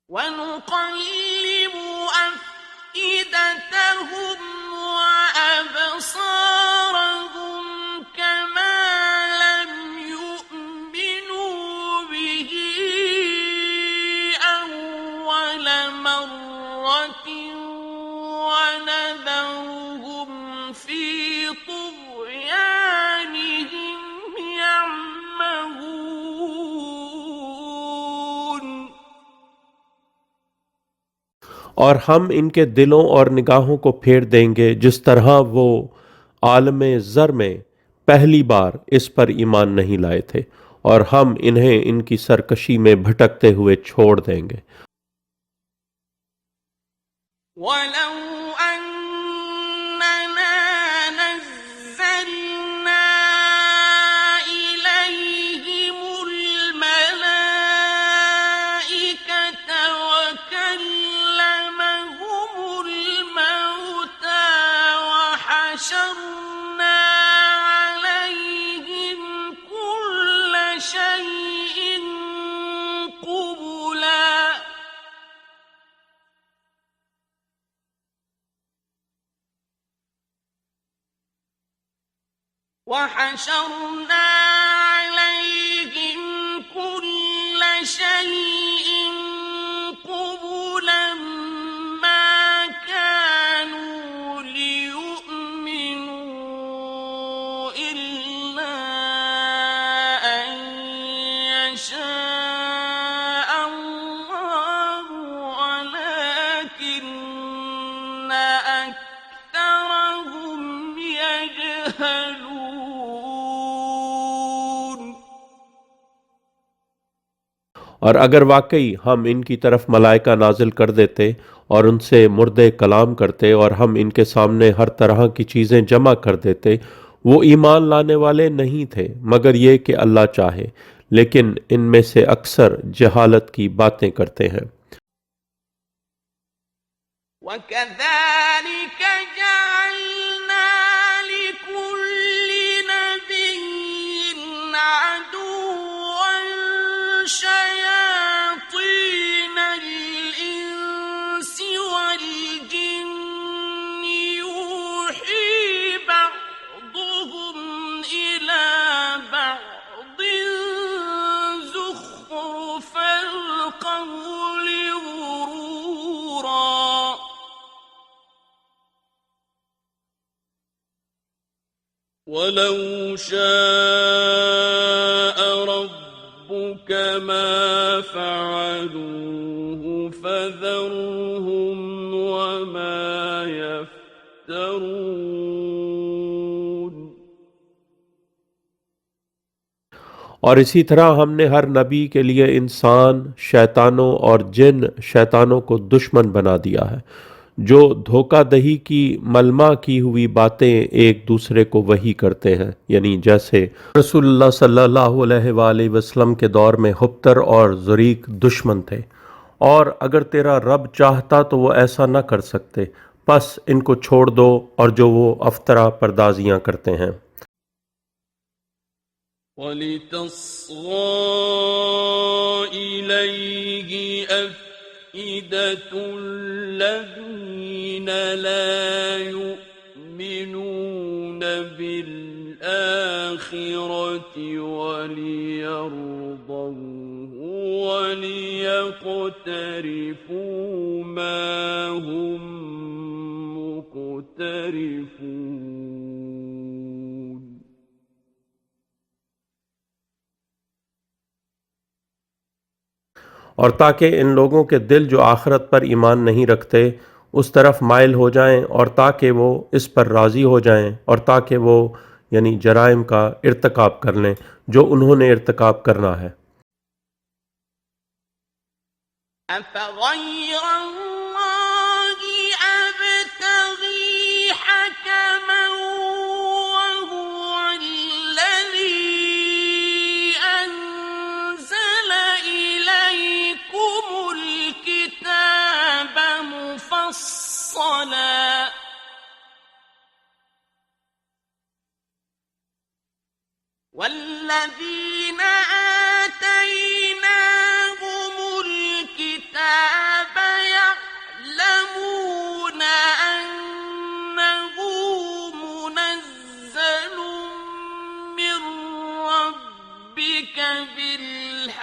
وَنُقَلِّبُ أَفْئِدَتَهُمْ وَأَبْصَارَهُمْ كَمَا لَمْ يُؤْمِنُوا بِهِ أَوَّلَ مَرَّةٍ وَنَذَرُهُمْ فِي طُغْيَانِهِمْ يَعْمَهُونَ। और हम इनके दिलों और निगाहों को फेर देंगे जिस तरह वो आलमे ज़र में पहली बार इस पर ईमान नहीं लाए थे, और हम इन्हें इनकी सरकशी में भटकते हुए छोड़ देंगे। وَلَوْ أَنَّنَا نَزَّلْنَا إِلَيْهِمُ الْمَلَائِكَةَ وَكَلَّمَهُمُ الْمَوْتَىٰ وَحَشَرْنَا عَلَيْهِمْ كُلَّ شَيْءٍ قُبُلًا وَحَشَرْنَا عَلَيْهِمْ كُلَّ شَيْءٍ قُبُلًا مَّا كَانُوا لِيُؤْمِنُوا إِلَّا أَن يَشَاءَ اللَّهُ وَلَٰكِنَّ أَكْثَرَهُمْ يَجْهَلُونَ۔ और अगर वाकई हम इनकी तरफ मलाइका नाजिल कर देते और उनसे मुर्दे कलाम करते और हम इनके सामने हर तरह की चीज़ें जमा कर देते, वो ईमान लाने वाले नहीं थे मगर ये कि अल्लाह चाहे, लेकिन इनमें से अक्सर जहालत की बातें करते हैं। وَكَذَٰلِكَ جَعَلْنَا لِكُلِّ نَبِيٍّ عَدُوًّا شَيَاطِينَ الْإِنسِ وَالْجِنِّ يُوحِي بَعْضُهُمْ إِلَىٰ بَعْضٍ زُخْرُفَ الْقَوْلِ غُرُورًا ۚ وَلَوْ شَاءَ رَبُّكَ مَا فَعَلُوهُ فَذَرْهُمْ وَمَا يَفْتَرُونَ۔ और इसी तरह हमने हर नबी के लिए इंसान शैतानों और जिन शैतानों को दुश्मन बना दिया है, जो धोखादही की मलमा की हुई बातें एक दूसरे को वही करते हैं। यानी जैसे रसूलुल्लाह सल्लल्लाहु अलैहि वसल्लम के दौर में हुब्तर और ज़ुरीक दुश्मन थे, और अगर तेरा रब चाहता तो वो ऐसा न कर सकते, बस इनको छोड़ दो और जो वो अफ्तरा परदाजियां करते हैं। وَلِتَصْغَىٰ إِلَيْهِ أَفْئِدَةُ الَّذِينَ لَا يُؤْمِنُونَ بِالْآخِرَةِ وَلِيَرْضَوْهُ وَلِيَقْتَرِفُوا مَا هُم مُّقْتَرِفُونَ۔ और ताकि इन लोगों के दिल जो आखिरत पर ईमान नहीं रखते उस तरफ माइल हो जाएं, और ताकि वो इस पर राज़ी हो जाएं, और ताकि वो यानी जराइम का इर्तिकाब कर लें जो उन्होंने इर्तिकाब करना है। أَفَغَيْرَ اللَّهِ أَبْتَغِي حَكَمًا وَهُوَ الَّذِي أَنزَلَ إِلَيْكُمُ الْكِتَابَ مُفَصَّلًا ۚ وَالَّذِينَ آتَيْنَاهُمُ الْكِتَابَ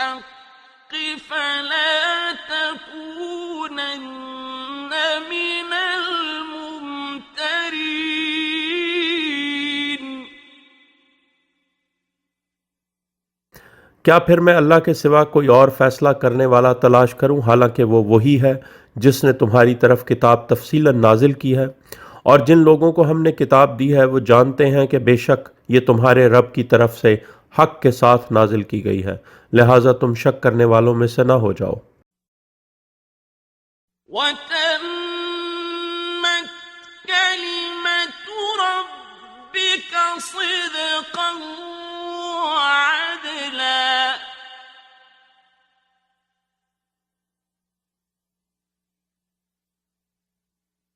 الحق فلا تكونن من الممترين क्या फिर मैं अल्लाह के सिवा कोई और फैसला करने वाला तलाश करूं, हालांकि वो वही है जिसने तुम्हारी तरफ किताब तफसीलन नाजिल की है। और जिन लोगों को हमने किताब दी है वो जानते हैं कि बेशक ये तुम्हारे रब की तरफ से हक के साथ नाजिल की गई है, लिहाजा तुम शक करने वालों में से ना हो जाओ। وتمت كلمة ربك صدقا وعدلا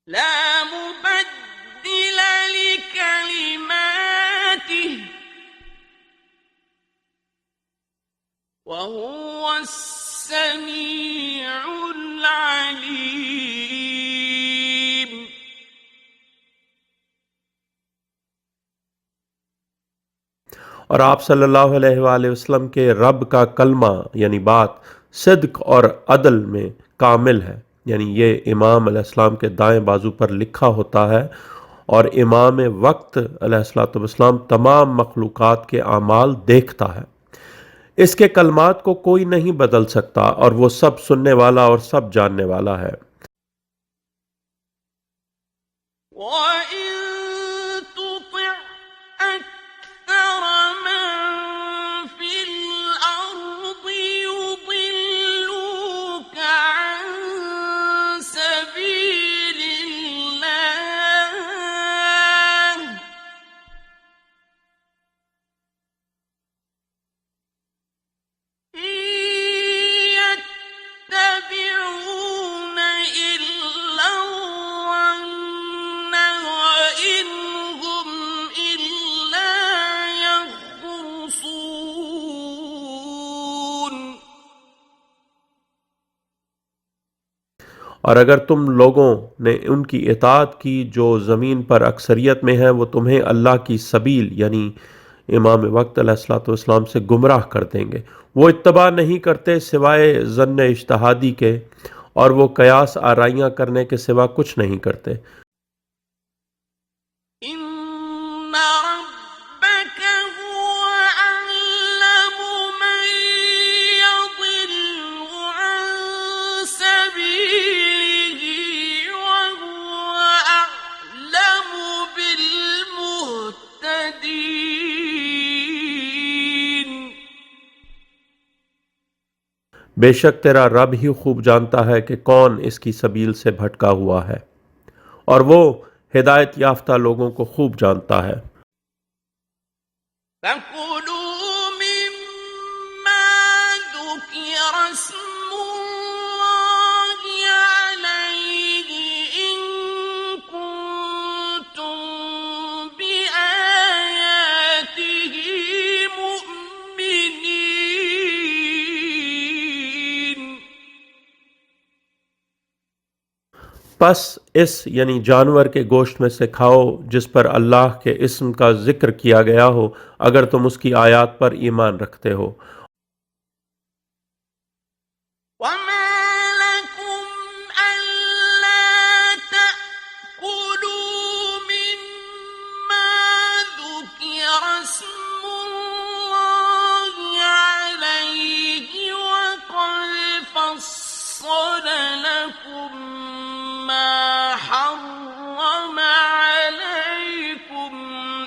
لا مبدل لكلماته وهو السميع العليم और आप सल्लल्लाहु अलैहि वसल्लम के रब का कलमा यानी बात सिद्क और अदल में कामिल है, यानी ये इमाम अलैहिस्सलाम के दाएं बाजू पर लिखा होता है और इमाम वक्त अलैहिस्सलाम तमाम मखलूक़ात के आमाल देखता है। इसके कलमात को कोई नहीं बदल सकता और वो सब सुनने वाला और सब जानने वाला है। وإن تطع أكثر من في الأرض يضلوك عن سبيل الله إن يتبعون إلا الظن وإن هم إلا يخرصون और अगर तुम लोगों ने उनकी इताअत की जो ज़मीन पर अक्सरियत में है, वो तुम्हें अल्लाह की सबील यानी इमाम वक्त अलैहिस्सलाम से गुमराह कर देंगे। वो इत्तबा नहीं करते सिवाय ज़न्न इज्तिहादी के, और वो कयास आराइयाँ करने के सिवा कुछ नहीं करते। إن ربك هو أعلم من يضل عن سبيله وهو أعلم بالمهتدين बेशक तेरा रब ही खूब जानता है कि कौन इसकी सबील से भटका हुआ है, और वो हिदायत याफ्ता लोगों को खूब जानता है। فكلوا مما ذكر اسم الله عليه إن كنتم بآياته مؤمنين बस इस यानी जानवर के गोश्त में से खाओ जिस पर अल्लाह के इस्म का जिक्र किया गया हो, अगर तुम उसकी आयत पर ईमान रखते हो। وما لكم ألا تأكلوا مما ذكر اسم الله عليه وقد فصل لكم ما حرم عليكم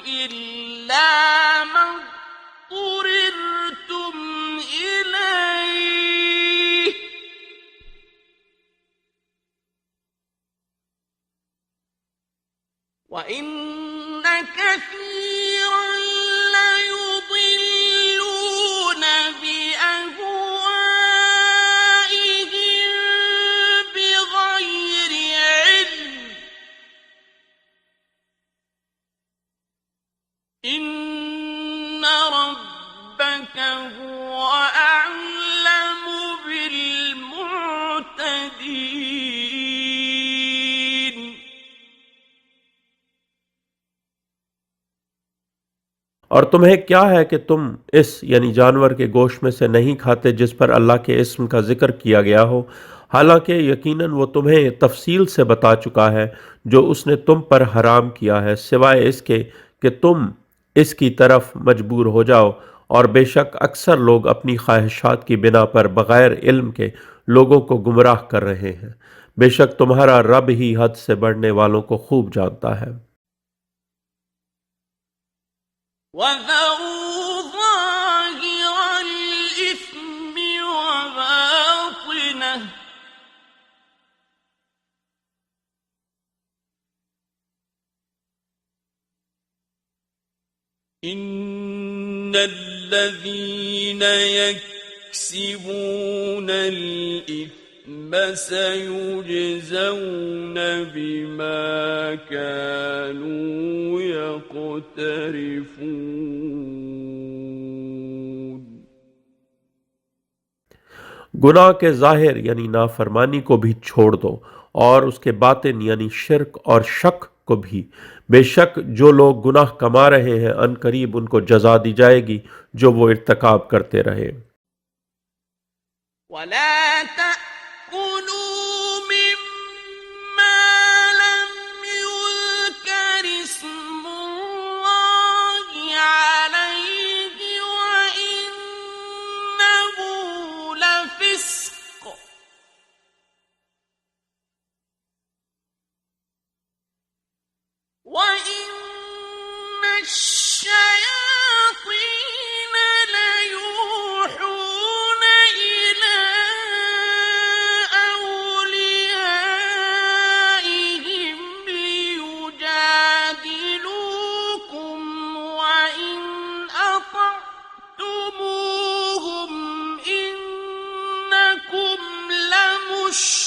إلا ما اضطررتم और तुम्हें क्या है कि तुम इस यानी जानवर के गोश्त में से नहीं खाते जिस पर अल्लाह के इस्म का जिक्र किया गया हो, हालांकि यकीनन वो तुम्हें तफसील से बता चुका है जो उसने तुम पर हराम किया है, सिवाय इसके कि तुम इसकी तरफ मजबूर हो जाओ। और बेशक अक्सर लोग अपनी ख्वाहिशात की बिना पर बग़ैर इल्म के लोगों को गुमराह कर रहे हैं। बेशक तुम्हारा रब ही हद से बढ़ने वालों को खूब जानता है। وَذَرُوا ظَاهِرَ الْإِثْمِ وَبَاطِنَهُ ۚ إِنَّ الَّذِينَ يَكْسِبُونَ الْإِثْمَ سَيُجْزَوْنَ بِمَا كَانُوا يَقْتَرِفُونَ। गुनाह के ज़ाहिर यानी नाफरमानी को भी छोड़ दो और उसके बातिन यानी शिर्क और शक को भी। बेशक जो लोग गुनाह कमा रहे हैं अनकरीब उनको जजा दी जाएगी जो वो इर्तकाब करते रहे। وَلَا تَأْكُلُوا مِمَّا لَمْ يُذْكَرِ اسْمُ اللَّهِ عَلَيْهِ وَإِنَّهُ لَفِسْقٌ ۗ وَإِنَّ الشَّيَاطِينَ لَيُوحُونَ إِلَىٰ أَوْلِيَائِهِمْ لِيُجَادِلُوكُمْ ۖ وَإِنْ أَطَعْتُمُوهُمْ إِنَّكُمْ لَمُشْرِكُونَ۔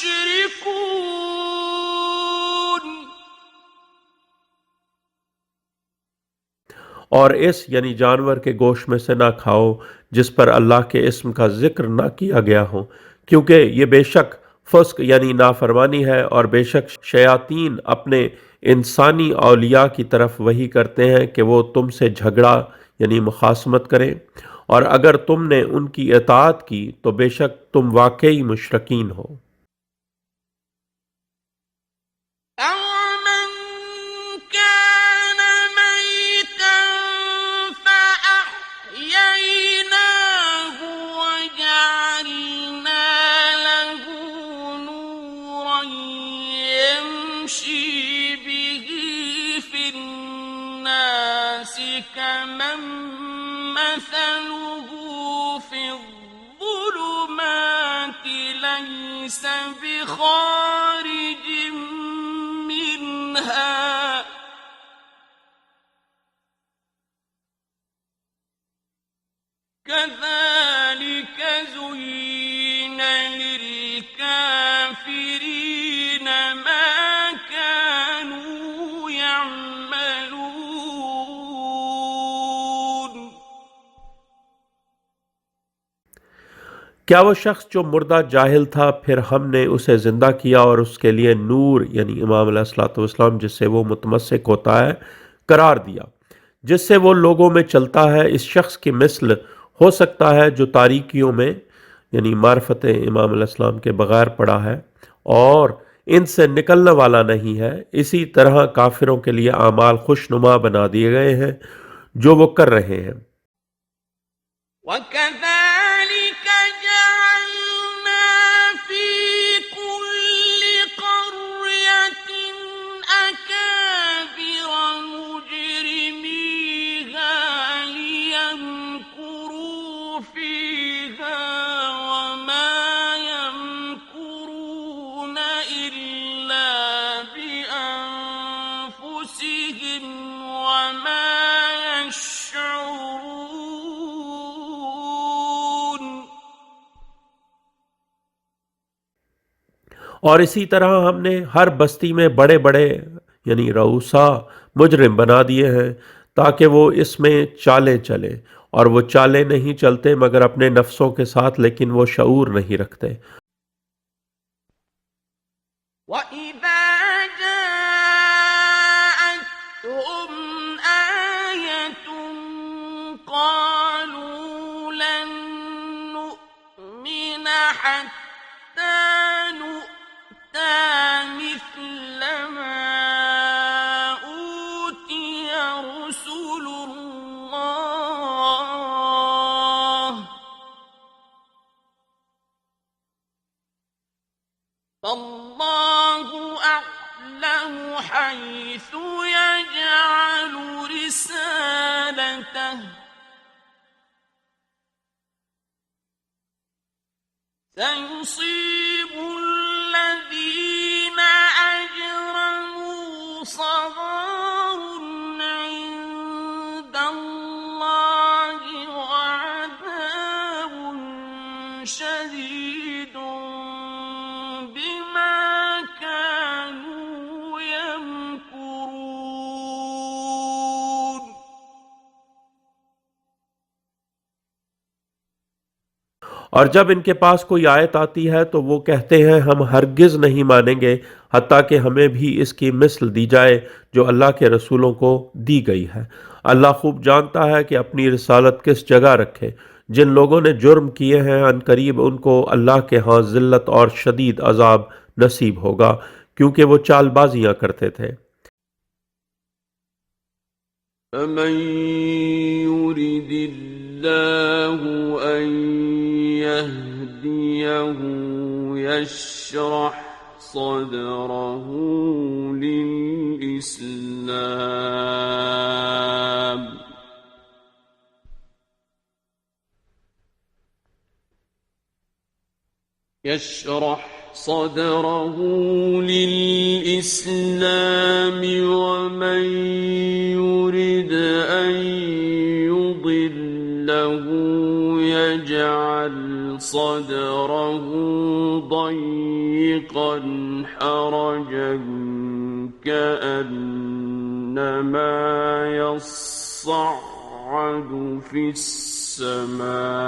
और इस यानी जानवर के गोश्त में से ना खाओ जिस पर अल्लाह के इस्म का जिक्र ना किया गया हो, क्योंकि ये बेशक फस्क यानी नाफरमानी है। और बेशक शयातीन अपने इंसानी औलिया की तरफ वही करते हैं कि वो तुमसे झगड़ा यानी मुखासमत करें, और अगर तुमने उनकी इताअत की तो बेशक तुम वाकई मुशरकीन हो। أَوَمَنْ كَانَ مَيْتًا فَأَحْيَيْنَاهُ وَجَعَلْنَا لَهُ نُورًا يَمْشِي بِهِ فِي النَّاسِ كَمَن مَّثَلُهُ فِي الظُّلُمَاتِ لَيْسَ بِخَارِجٍ منها كذلك زين للكافرين ما كانوا يعملون۔ क्या वो शख्स जो मुर्दा जाहिल था फिर हमने उसे जिंदा किया और उसके लिए नूर यानी इमाम अलैहिस्सलाम जिससे वो मुतमस्सिक होता है करार दिया, जिससे वो लोगों में चलता है, इस शख्स की मिसल हो सकता है जो तारीकियों में यानी मार्फत इमाम अलैहिस्सलाम के बगैर पड़ा है और इनसे निकलने वाला नहीं है। इसी तरह काफिरों के लिए आमाल खुशनुमा बना दिए गए हैं जो वो कर रहे हैं। وَكَذَلِكَ جَعَلْنَا فِي كُلِّ قَرْيَةٍ أَكَابِرَ مُجْرِمِيهَا لِيَمْكُرُوا فِيهَا وَمَا يَمْكُرُونَ إِلَّا بِأَنفُسِهِمْ وَمَا يَشْعُرُونَ۔ और इसी तरह हमने हर बस्ती में बड़े बड़े यानी रऊसा मुजरिम बना दिए हैं ताकि वो इसमें चालें चलें, और वो चालें नहीं चलते मगर अपने नफ्सों के साथ, लेकिन वो शऊर नहीं रखते। وَإِذَا جَاءَتْهُمْ آيَةٌ حتى نؤتى مثل ما أوتي رسل الله فالله أعلم حيث يجعل رسالته سيصيب الذين أجرموا صغار عند الله وعذاب شديد بما كانوا يمكرون और जब इनके पास कोई आयत आती है तो वो कहते हैं हम हरगिज़ नहीं मानेंगे हत्ता कि हमें भी इसकी मिस्ल दी जाए जो अल्लाह के रसूलों को दी गई है। अल्लाह खूब जानता है कि अपनी रिसालत किस जगह रखे। जिन लोगों ने जुर्म किए हैं अनकरीब उनको अल्लाह के यहाँ ज़िल्लत और शदीद अजाब नसीब होगा क्योंकि वो चालबाजियाँ करते थे। فمن يرد الله أن يهديه يشرح صدره للإسلام ومن يرد أن يضله يجعل صدره ضيقا حرجا كأنما يصعد في السماء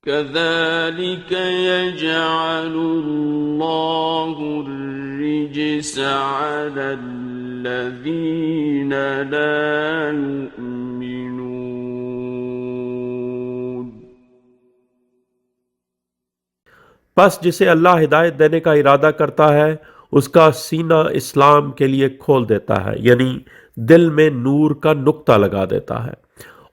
كذلك يجعل الله الرجس على الذين لا يؤمنون बस जिसे अल्लाह हिदायत देने का इरादा करता है उसका सीना इस्लाम के लिए खोल देता है यानी दिल में नूर का नुक्ता लगा देता है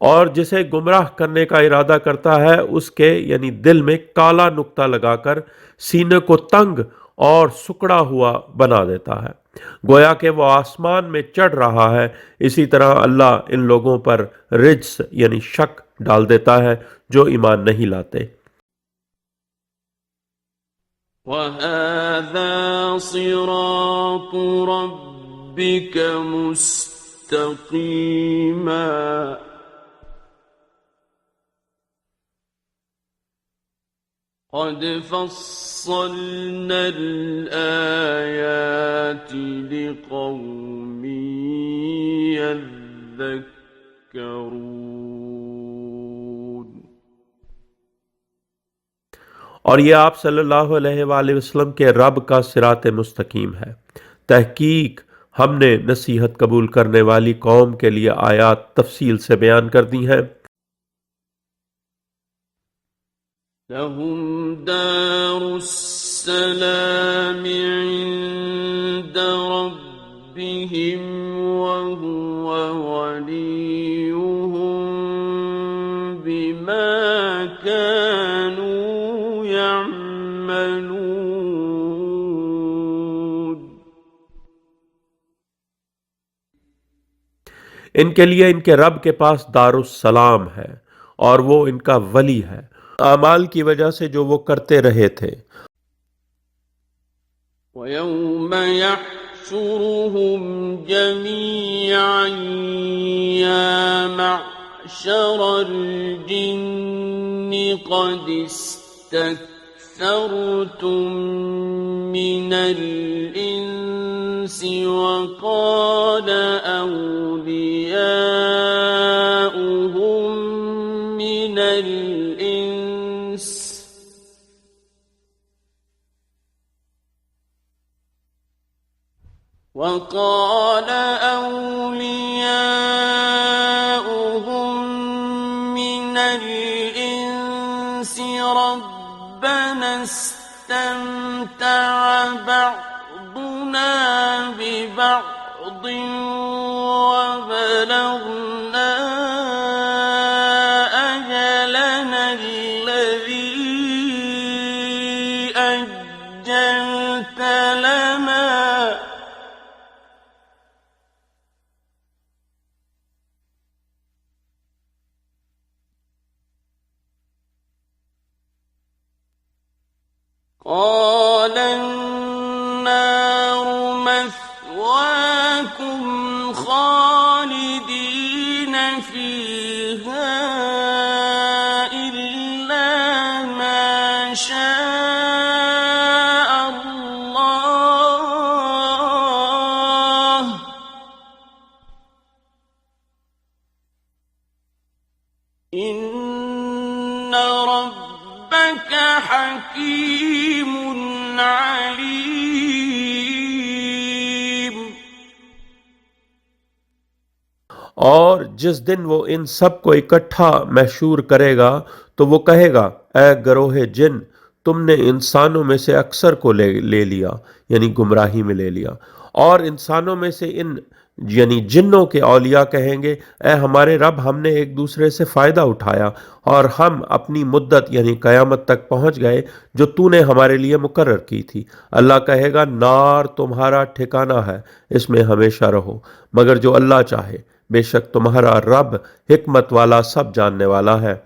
और जिसे गुमराह करने का इरादा करता है उसके यानी दिल में काला नुक्ता लगाकर सीने को तंग और सुकड़ा हुआ बना देता है गोया कि वो आसमान में चढ़ रहा है। इसी तरह अल्लाह इन लोगों पर रिज्स यानी शक डाल देता है जो ईमान नहीं लाते। وهذا صراط ربك مستقيما قد فصلنا الآيات لقوم يذكرون और ये आप सल्लल्लाहु अलैहि वसल्लम के रब का सिरात मुस्तकीम है। तहकीक हमने नसीहत कबूल करने वाली कौम के लिए आयात तफसील से बयान कर दी हैं। लहुम दारुस्सलाम इंद रब्बिहिम वहुव वलियुहुम बिमा कानू इनके लिए इनके रब के पास दारुस्सलाम है और वो इनका वली है आमाल की वजह से जो वो करते रहे थे। वयौम यहशुरुहुम जमीअन या मअशरल जिन्नि क़द इस्तक्थरतुम मिनल इंसि वक़ाल औलियाउहुम मिनल इंस وقال أولياؤهم من الإنس ربنا استمتع بعضنا ببعض وبلغنا أجلنا الذي أجلت لنا قال النار مثواكم خالدين فيها إلا ما شاء الله إن ربك حكيم عليم। और जिस दिन वो इन सब को इकट्ठा महशूर करेगा तो वो कहेगा, ए गरोह जिन, तुमने इंसानों में से अक्सर को ले लिया, यानी गुमराही में ले लिया। और इंसानों में से इन यानी जिन्नों के औलिया कहेंगे, ए हमारे रब, हमने एक दूसरे से फ़ायदा उठाया और हम अपनी मुद्दत यानी क़यामत तक पहुँच गए जो तूने हमारे लिए मुकर्रर की थी। अल्लाह कहेगा, नार तुम्हारा ठिकाना है, इसमें हमेशा रहो, मगर जो अल्लाह चाहे, बेशक तुम्हारा रब हिकमत वाला, सब जानने वाला है।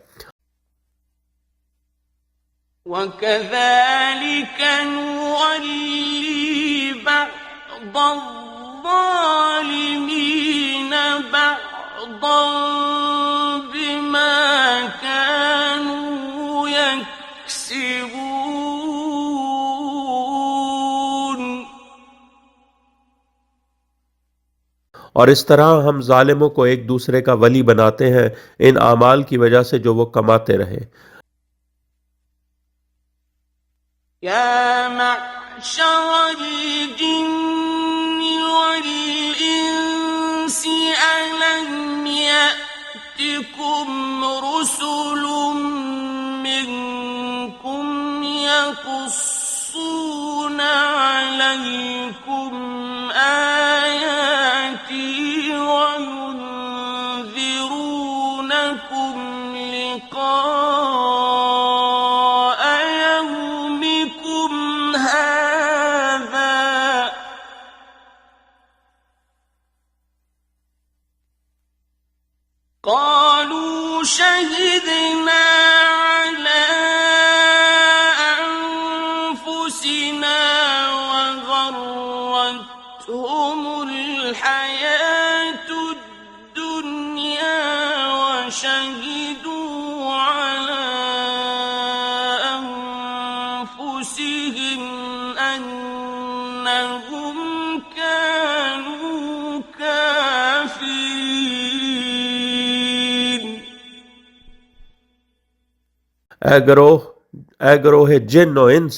وَكَذَلِكَ نُوَلِّي بَعْضَ الظَّالِمِينَ بَعْضًا بِمَا كَانُوا يَكْسِبُونَ। और इस तरह हम जालिमों को एक दूसरे का वली बनाते हैं इन आमाल की वजह से जो वो कमाते रहे। या मअशर الجن والإنس ألم يأتكم رسل منكم يقصون عليكم آياتي وينذرونكم لقاء يومكم هذا قالوا شهدنا على أنفسنا وغرتهم الحياة الدنيا وشهدوا على أنفسهم أنهم كانوا كافرين। ए गरोह जिन और इंस,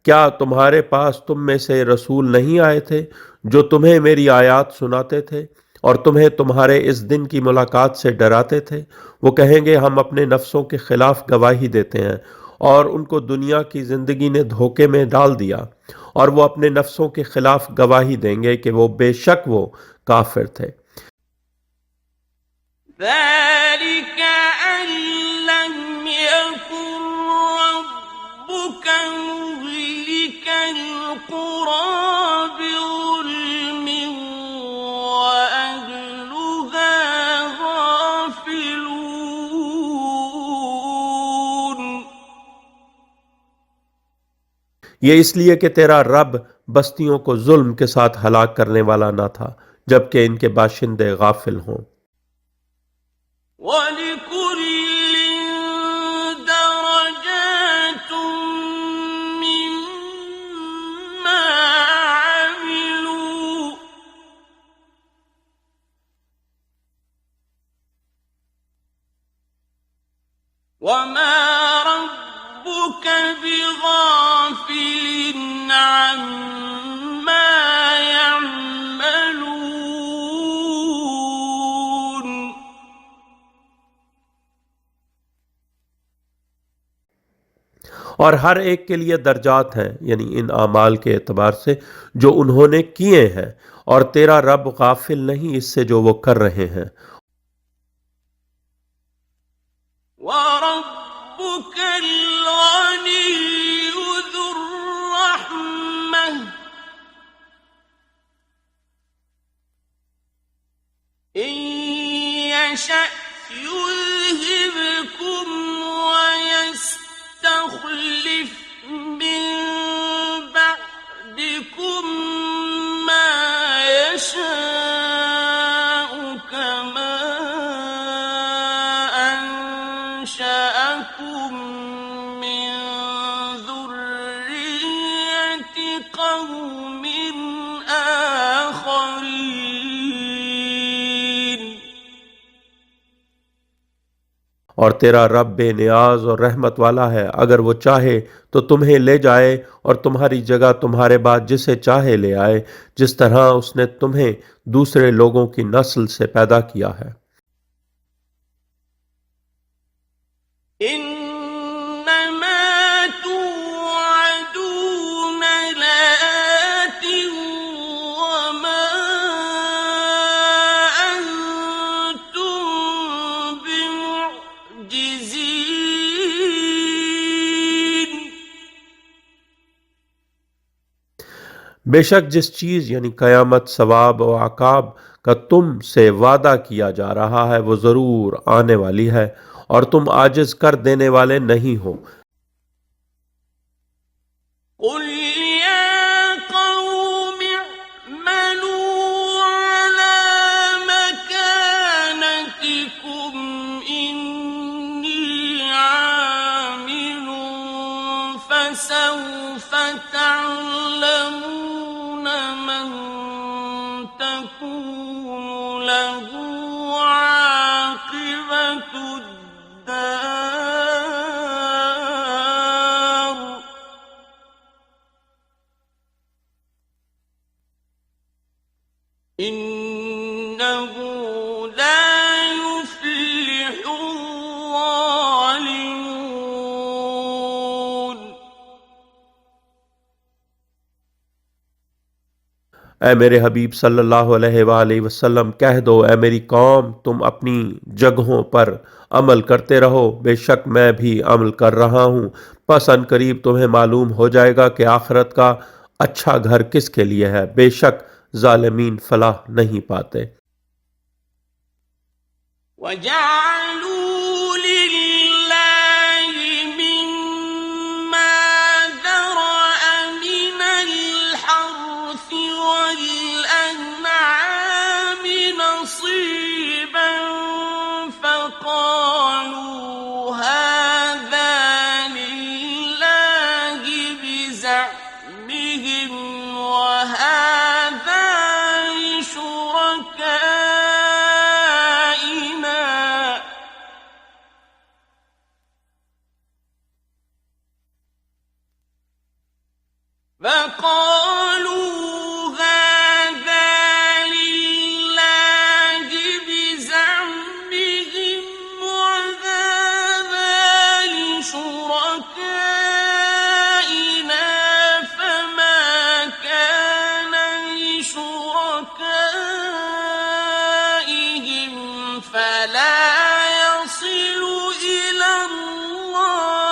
क्या तुम्हारे पास तुम में से रसूल नहीं आए थे जो तुम्हें मेरी आयत सुनाते थे और तुम्हें तुम्हारे इस दिन की मुलाकात से डराते थे? वो कहेंगे, हम अपने नफ्सों के खिलाफ गवाही देते हैं, और उनको दुनिया की जिंदगी ने धोखे में डाल दिया, और वो अपने नफ्सों के खिलाफ गवाही देंगे कि वो बेशक वो काफिर थे। ذلك أن لم يكن ربك مهلك القرى بظلم وأهلها غافلون। ये इसलिए कि तेरा रब बस्तियों को जुल्म के साथ हलाक करने वाला ना था, जबकि इनके बाशिंदे गाफिल हों। وَلِكُلٍّ دَرَجَاتٌ مِّمَّا عَمِلُوا وَمَا رَبُّكَ بِغَافِلٍ عَمَّا يَعْمَلُونَ۔ और हर एक के लिए दर्जात हैं, यानी इन आमाल के एतबार से जो उन्होंने किए हैं, और तेरा रब गाफिल नहीं इससे जो वो कर रहे हैं। وَرَبُّكَ الْغَنِيُّ ذُو الرَّحْمَةِ إِن يَشَأْ يُذْهِبْكُمْ وَيَسْتَخْلِفْ مِن بَعْدِكُم مَّا يَشَاءُ كَمَا أَنشَأَكُم مِّن ذُرِّيَّةِ قَوْمٍ آخَرِينَ और तेरा रब बेनियाज और रहमत वाला है, अगर वो चाहे तो तुम्हें ले जाए और तुम्हारी जगह तुम्हारे बाद जिसे चाहे ले आए, जिस तरह उसने तुम्हें दूसरे लोगों की नस्ल से पैदा किया है। إنما توعدون لآت وما أنتم بمعجزين बेशक जिस चीज़ यानी कयामत, सवाब और आकाब का तुम से वादा किया जा रहा है वो ज़रूर आने वाली है, और तुम आजिज़ कर देने वाले नहीं हो। قل يا قوم اعملوا على مكانتكم إني عامل فسوف تعلمون من تكون له عاقبة الدار إنه لا يفلح الظالمون ए मेरे हबीब सल्लल्लाहु अलैहि वसल्लम कह दो, ए मेरी कौम, तुम अपनी जगहों पर अमल करते रहो, बेशक मैं भी अमल कर रहा हूँ। बस अनकरीब तुम्हें मालूम हो जाएगा कि आखिरत का अच्छा घर किसके लिए है। बेशक जालिमीन फलाह नहीं पाते। وجعلوا لله مما ذرأ من الحرث والأنعام نصيبا فقالوا هذا لله بزعمهم وهذا لشركائنا فقالوا هذا لله بزعمهم وهذا لشركائنا فما كان لشركائهم فلا يصل إلى الله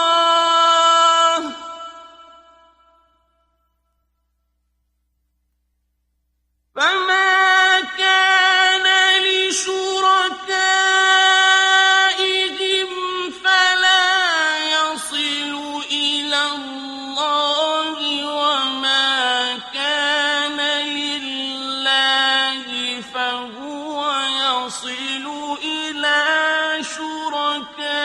فما كان لشركائهم فلا يصل إلى الله وما كان لله فهو يصل إلى شركائهم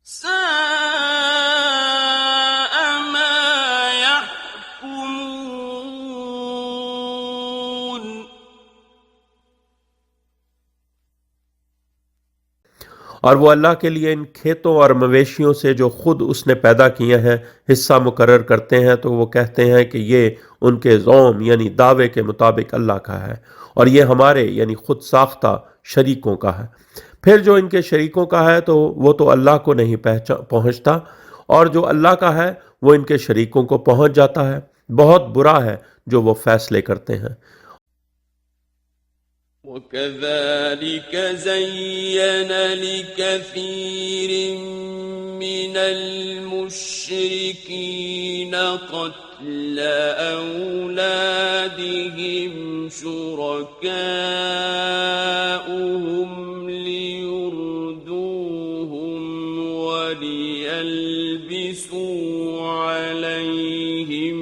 ساء ما يحكمون और वो अल्लाह के लिए इन खेतों और मवेशियों से जो खुद उसने पैदा किए हैं हिस्सा मुकर्रर करते हैं, तो वो कहते हैं कि ये उनके ज़ौम यानी दावे के मुताबिक अल्लाह का है और ये हमारे यानी खुद साख्ता शरीकों का है। फिर जो इनके शरीकों का है तो वो तो अल्लाह को नहीं पहुँचता, और जो अल्लाह का है वो इनके शरीकों को पहुँच जाता है। बहुत बुरा है जो वो फैसले करते हैं। وكذلك زين لكثير من المشركين قتل أولادهم شركاؤهم ليردوهم وليلبسوا عليهم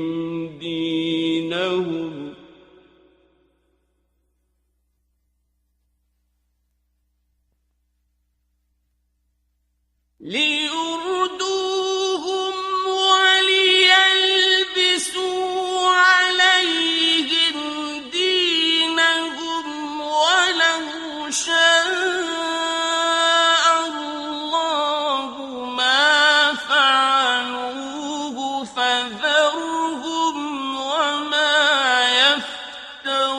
دينهم ليردوهم وليلبسوا عليهم دينهم ولو شاء الله ما فعلوه فذرهم وما يفترون।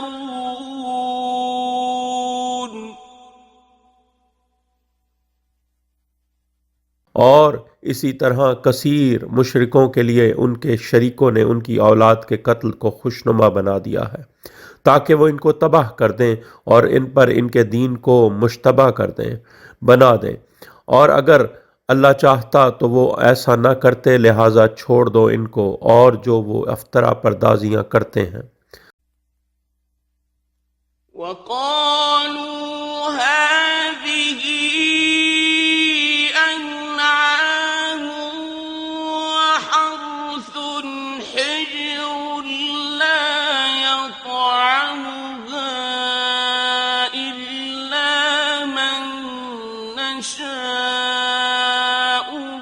और इसी तरह कसीर मुशरिकों के लिए उनके शरीकों ने उनकी औलाद के कत्ल को खुशनुमा बना दिया है ताकि वो इनको तबाह कर दें और इन पर इनके दीन को मुश्तबा कर दें, बना दें। और अगर अल्लाह चाहता तो वो ऐसा ना करते, लिहाजा छोड़ दो इनको और जो वो अफ्तरा परदाजियां करते हैं। وقالوا هذه أنعام وحرث حجر لا يطعمها إلا من نشاء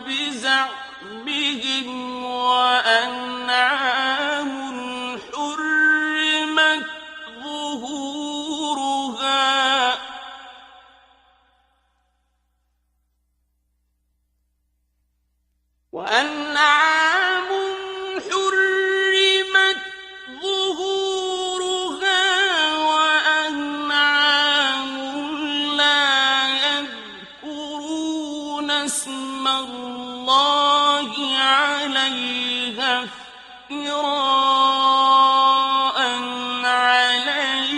بزعمهم وأنعام حرمت ظهورها وأنعام حرمت ظهورها وأنعام لا يذكرون اسم الله عليها افتراء عليه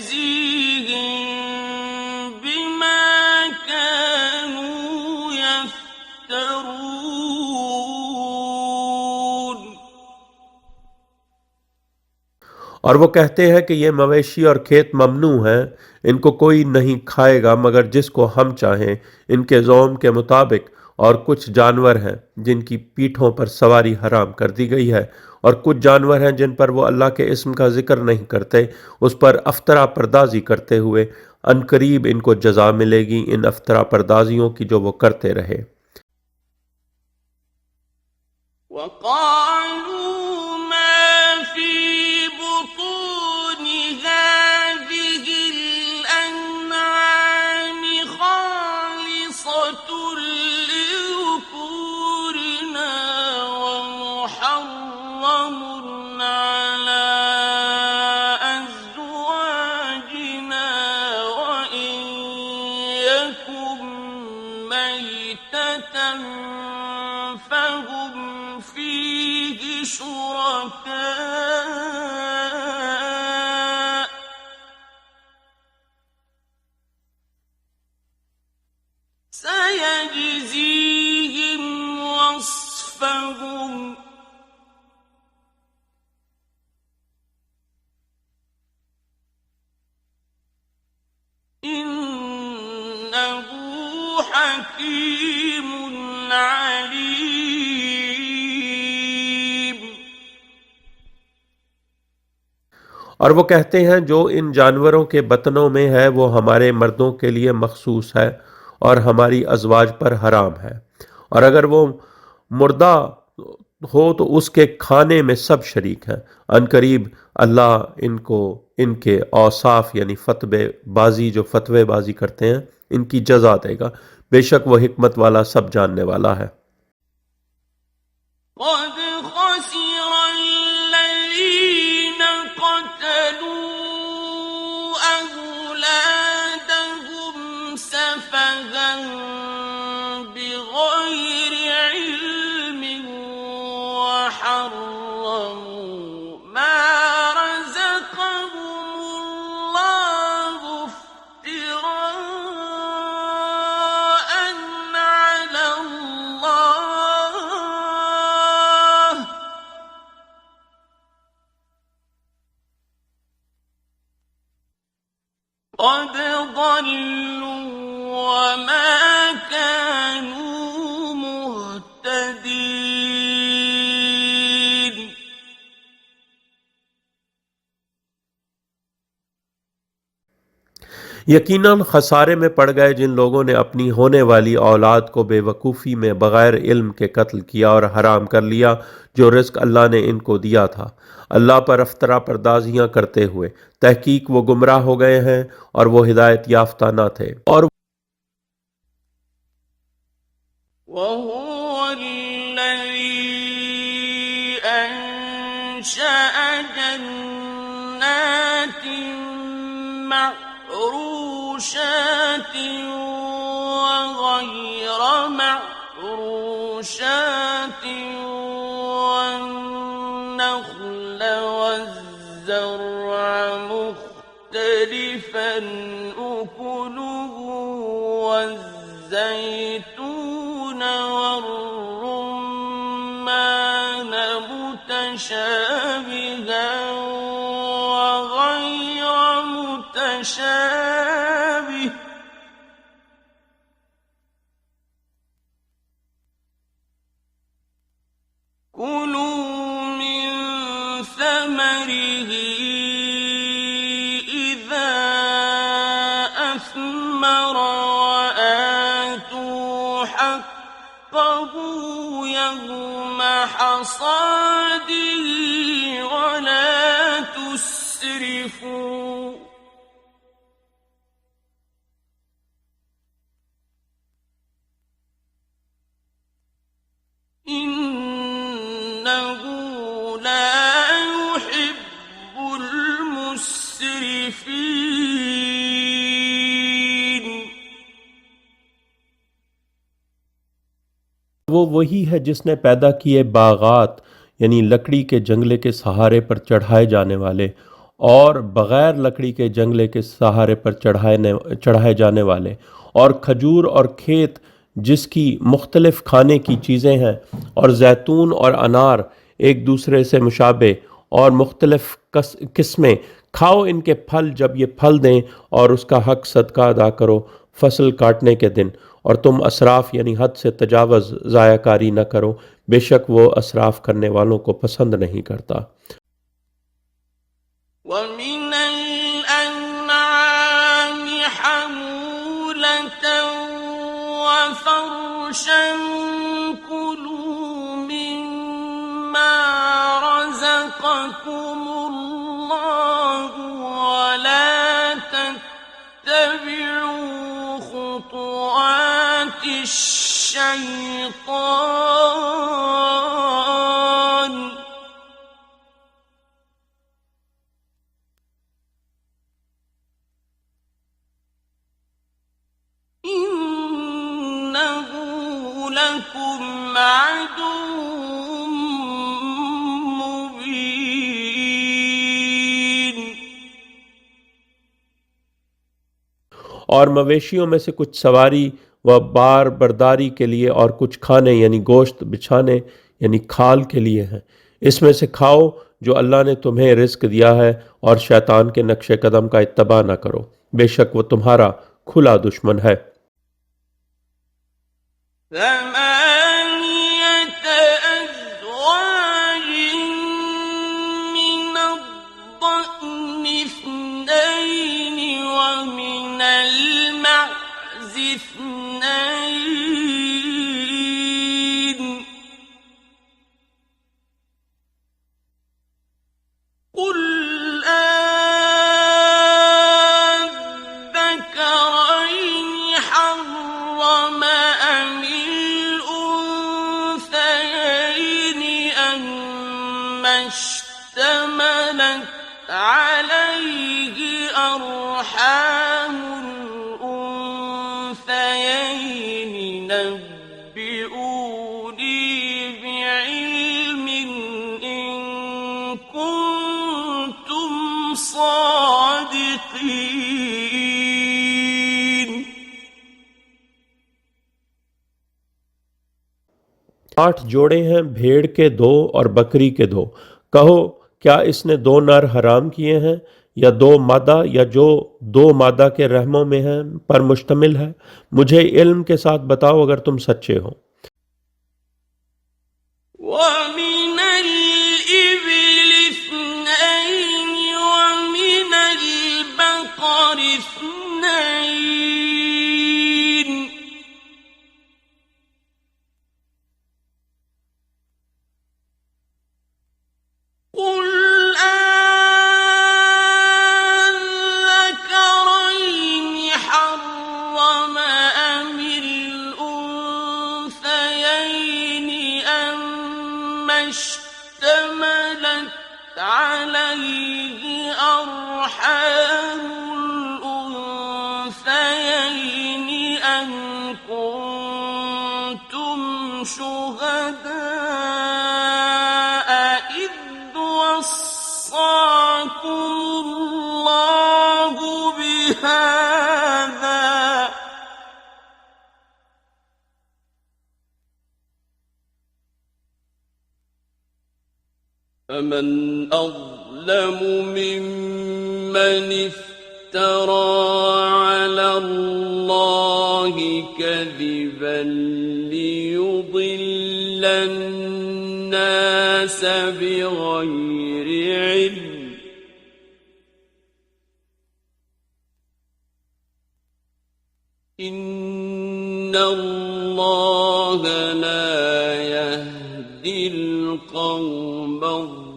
سيجزيهم بما كانوا يفترون। और वो कहते हैं कि ये मवेशी और खेत ममनू हैं, इनको कोई नहीं खाएगा मगर जिसको हम चाहें इनके ज़ौम के मुताबिक, और कुछ जानवर हैं जिनकी पीठों पर सवारी हराम कर दी गई है, और कुछ जानवर हैं जिन पर वो अल्लाह के इस्म का जिक्र नहीं करते, उस पर अफ्तरा परदाजी करते हुए अनकरीब इनको जजा मिलेगी इन अफ्तरा परदाजियों की जो वो करते रहे। وقالوا ما في بطون هذه الأنعام خالصة لذكورنا ومحرم على أزواجنا وإن يكن ميتة فهم فيه شركاء سيجزيهم وصفهم إنه حكيم عليم। और वो कहते हैं जो इन जानवरों के बतनों में है वो हमारे मर्दों के लिए मखसूस है और हमारी अजवाज पर हराम है, और अगर वो मुर्दा हो तो उसके खाने में सब शरीक हैं। अनकरीब अल्लाह इनको इनके औसाफ यानी फतवेबाजी जो फतवेबाजी करते हैं इनकी जजा देगा। बेशक वो हिकमत वाला सब जानने वाला है। قد خسر الذين قتلوا أولادهم سفها بغير علم وحرموا ما رزقهم الله افتراء على الله قد ضلوا وما كانوا مهتدين यकीनन खसारे में पड़ गए जिन लोगों ने अपनी होने वाली औलाद को बेवकूफ़ी में बग़ैर इल्म के कत्ल किया और हराम कर लिया जो रिज़्क़ अल्लाह ने इनको दिया था, अल्लाह पर अफ्तरा परदाजियाँ करते हुए। तहकीक वो गुमराह हो गए हैं और वो हिदायत याफ्ता न थे। और وهو الذي أنشأ جنات معروشات وغير معروشات والنخل والزرع مختلفا أكله والزيتون والرمان متشابها وغير متشابه كلوا من ثمره إذا أثمر وآتوا حقه يوم حصاده ولا تسرفوا إنه لا يحب المسرفين वो वही है जिसने पैदा किए बागात यानी लकड़ी के जंगले के सहारे पर चढ़ाए जाने वाले और बग़ैर लकड़ी के जंगले के सहारे पर चढ़ाए जाने वाले, और खजूर और खेत जिसकी मुख्तलिफ खाने की चीज़ें हैं, और जैतून और अनार एक दूसरे से मुशाबे और मुख्तलिफ किस्में। खाओ इनके फल जब ये फल दें और उसका हक सदका अदा करो फसल काटने के दिन, और तुम असराफ यानी हद से तजावज़ ज़ायाकारी न करो। बेशक वो असराफ करने वालों को पसंद नहीं करता। ومن الأنعام حمولة وفرشا كلوا مما رزقكم الله ولا تتبعوا خطوات الشيطان إنه لكم عدو مبين और मवेशियों में से कुछ सवारी व बार बर्दारी के लिए और कुछ खाने यानी गोश्त बिछाने यानी खाल के लिए हैं। इसमें से खाओ जो अल्लाह ने तुम्हें रिस्क दिया है, और शैतान के नक्शे कदम का इत्तबा न करो। बेशक वो तुम्हारा खुला दुश्मन है। ثمانية أزواج من الضأن اثنين ومن المعز اثنين أرحام الأنثيين نبئوني بعلم إن كنتم صادقين 8 जोड़े हैं भेड़ के 2 और बकरी के 2। कहो क्या इसने 2 नर हराम किए हैं या 2 मादा या जो 2 मादा के रहमों में हैं पर मुश्तमिल है। मुझे इल्म के साथ बताओ अगर तुम सच्चे हो। ومن الإبل اثنين ومن البقر اثنين قل أذكرين حرم أم الأنثيين أما اشتملت عليه أرحام الأنثيين أم كنتم شهداء إذ وصاكم الله بهذا فمن أظلم ممن افترى على الله كذبا ليضل الناس بغير علم إن الله لا يهدي القوم الظالمين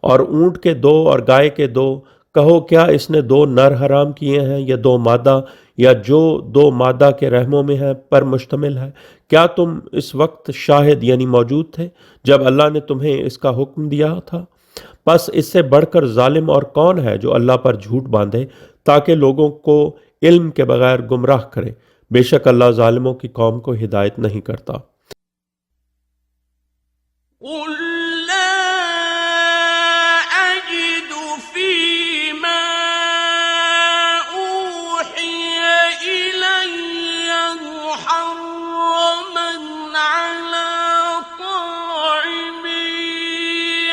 और ऊंट के 2 और गाय के 2। कहो क्या इसने 2 नर हराम किए हैं या 2 मादा या जो 2 मादा के रहमों में है पर मुश्तमिल है। क्या तुम इस वक्त शाहिद यानी मौजूद थे जब अल्लाह ने तुम्हें इसका हुक्म दिया था। बस इससे बढ़कर जालिम और कौन है जो अल्लाह पर झूठ बांधे ताकि लोगों को इल्म के बगैर गुमराह करे। बेशक अल्लाह जालिमों की कौम को हिदायत नहीं करता। قل لا أجد فيما أوحي إلي محرما على طاعم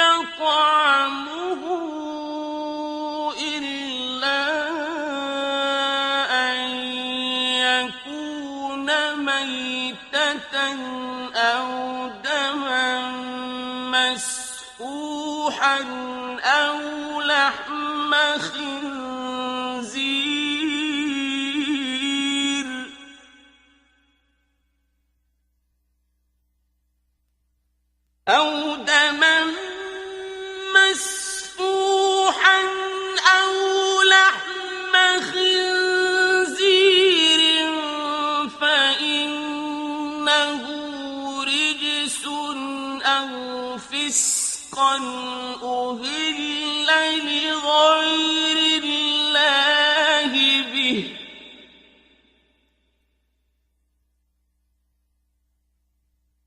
يطعمه إلا أن يكون ميتة أو دما مسفوحا أو لحم خنزير أو دما مسفوحا أو لحم خنزير فإنه رجس أو فسقا أهل لغير الله به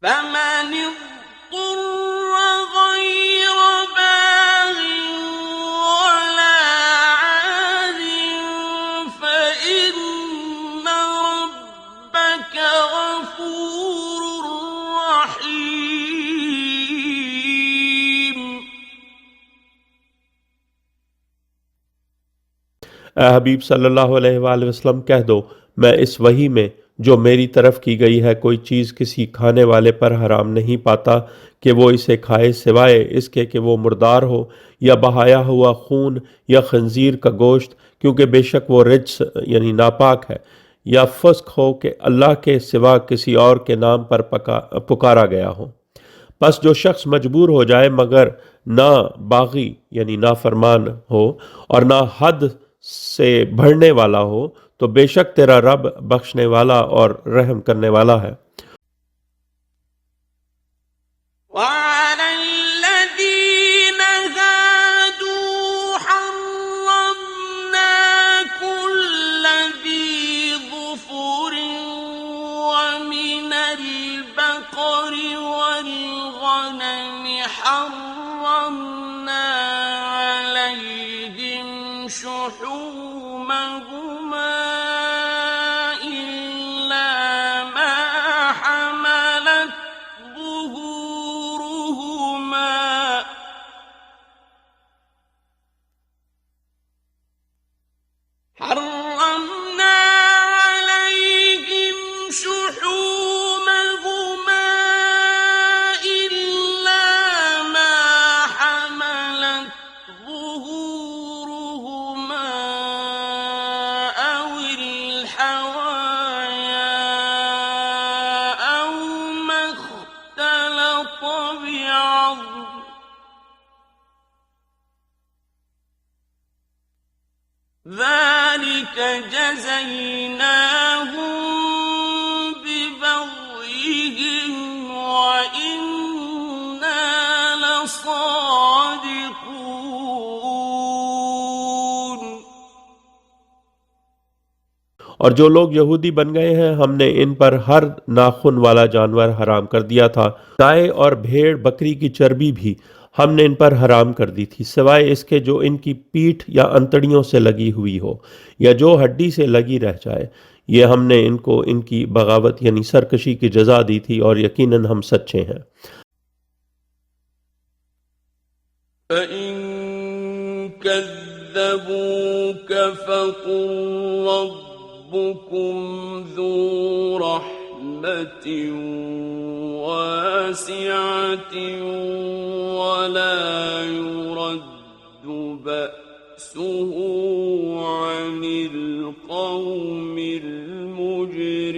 فمن اضطر غير باغ ولا عاد فإن ربك غفور رحيم ए हबीब सल्लल्लाहु अलैहि वसल्लम कह दो मैं इस वही में जो मेरी तरफ की गई है कोई चीज़ किसी खाने वाले पर हराम नहीं पाता कि वो इसे खाए सिवाय इसके कि वो मुर्दार हो या बहाया हुआ खून या खंजीर का गोश्त क्योंकि बेशक वो रिज्स यानी नापाक है या फस्क हो कि अल्लाह के सिवा किसी और के नाम पर पुकारा गया हो। बस जो शख्स मजबूर हो जाए मगर ना बागी यानी ना फरमान हो और ना हद से बढ़ने वाला हो तो बेशक तेरा रब बख्शने वाला और रहम करने वाला है। حرمنا عليهم شحومهما إلا ما حملت ظهورهما أو الحوايا أو ما اختلط بعظم ذلك جزيناهم ببغيهم وإنا لصادقون। और जो लोग यहूदी बन गए हैं हमने इन पर हर नाखून वाला जानवर हराम कर दिया था। गाय और भेड़ बकरी की चर्बी भी हमने इन पर हराम कर दी थी, सिवाय इसके जो इनकी पीठ या अंतड़ियों से लगी हुई हो या जो हड्डी से लगी रह जाए। ये हमने इनको इनकी बगावत यानी सरकशी की जजा दी थी और यकीनन हम सच्चे हैं। فإن كذبوك فقل ربكم ذو رحمة واسعة ولا يرد بأسه عن القوم المجرمين।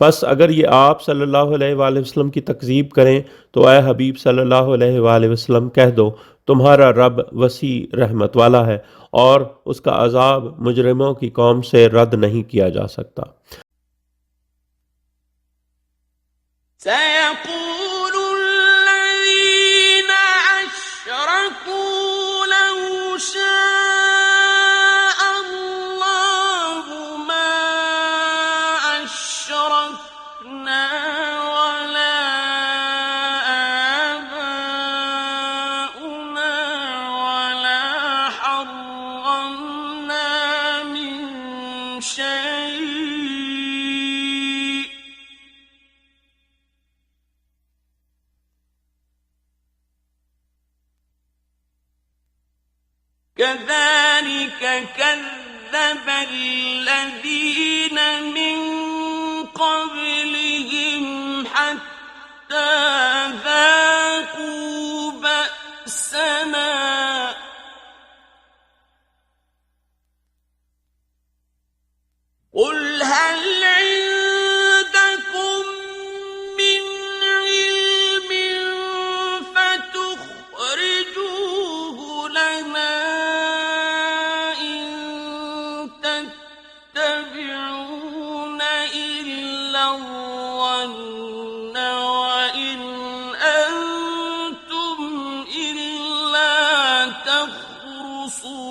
बस अगर ये आप सल्लल्लाहु अलैहि वसल्लम की तकजीब करें तो ए हबीब सल्लल्लाहु अलैहि वसल्लम कह दो, तुम्हारा रब वसी रहमत वाला है और उसका अजाब मुजरिमों की कौम से रद्द नहीं किया जा सकता। سيقول الذين أشركوا لو شاء الله ما أشركنا ولا آباؤنا ولا حرمنا من شيء كذلك كذب الذين من قبلهم حتى ذاقوا بأسنا قل هل عندكم من علم فتخرجوه لنا إن تتبعون إلا الظن وإن أنتم إلا تخرصون।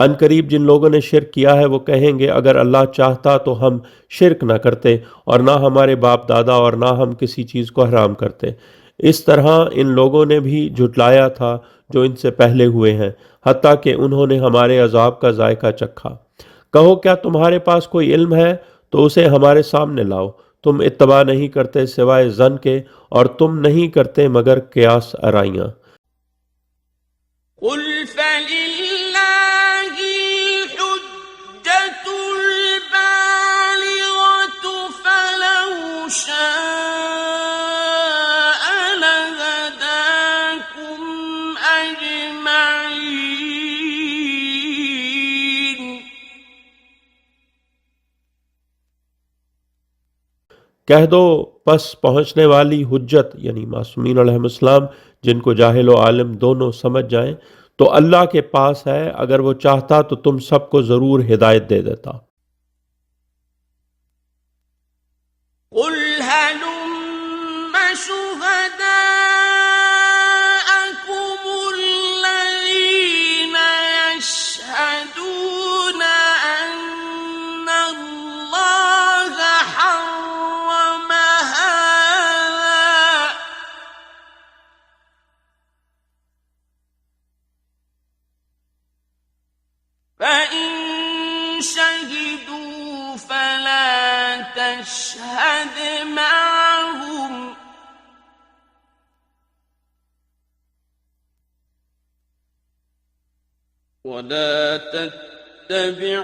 अनकरीब जिन लोगों ने शिरक किया है वो कहेंगे अगर अल्लाह चाहता तो हम शिरक न करते और ना हमारे बाप दादा और ना हम किसी चीज़ को हराम करते। इस तरह इन लोगों ने भी झुटलाया था जो इनसे पहले हुए हैं, हत्ता कि उन्होंने हमारे अजाब का जायका चखा। कहो क्या तुम्हारे पास कोई इल्म है तो उसे हमारे सामने लाओ। तुम इत्तबा नहीं करते सिवाय जन के और तुम नहीं करते मगर कियास आराइयाँ। قل فلله الحجة البالغة فلو شاء لهداكم أجمعين। कह दो बस पहुँचने वाली हुज्जत यानी मासूमीन अलैहिस्सलाम जिनको जाहिल व आलिम दोनों समझ जाएं तो अल्लाह के पास है, अगर वो चाहता तो तुम सबको ज़रूर हिदायत दे देता। قل هلم شهداءكم الذين فإن شهدوا فلا تشهد معهم ولا تتبع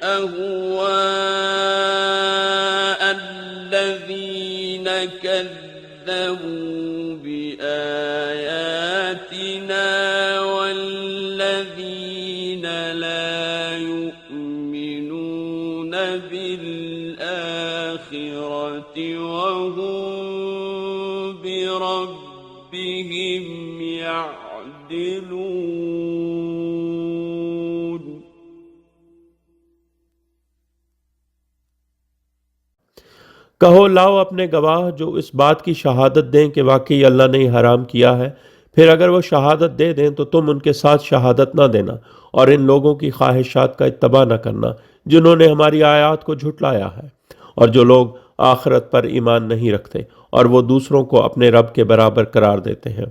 أهواء الذين كذبوا بآياتنا والذين لا يؤمنون بالآخرة وهم بربهم يعدلون. कहो लाओ अपने गवाह जो इस बात की शहादत दें कि वाकई अल्लाह ने हराम किया है। फिर अगर वो शहादत दे दें तो तुम उनके साथ शहादत ना देना और इन लोगों की ख्वाहिशात का इत्तबा न करना जिन्होंने हमारी आयात को झुटलाया है और जो लोग आखिरत पर ईमान नहीं रखते और वो दूसरों को अपने रब के बराबर करार देते हैं।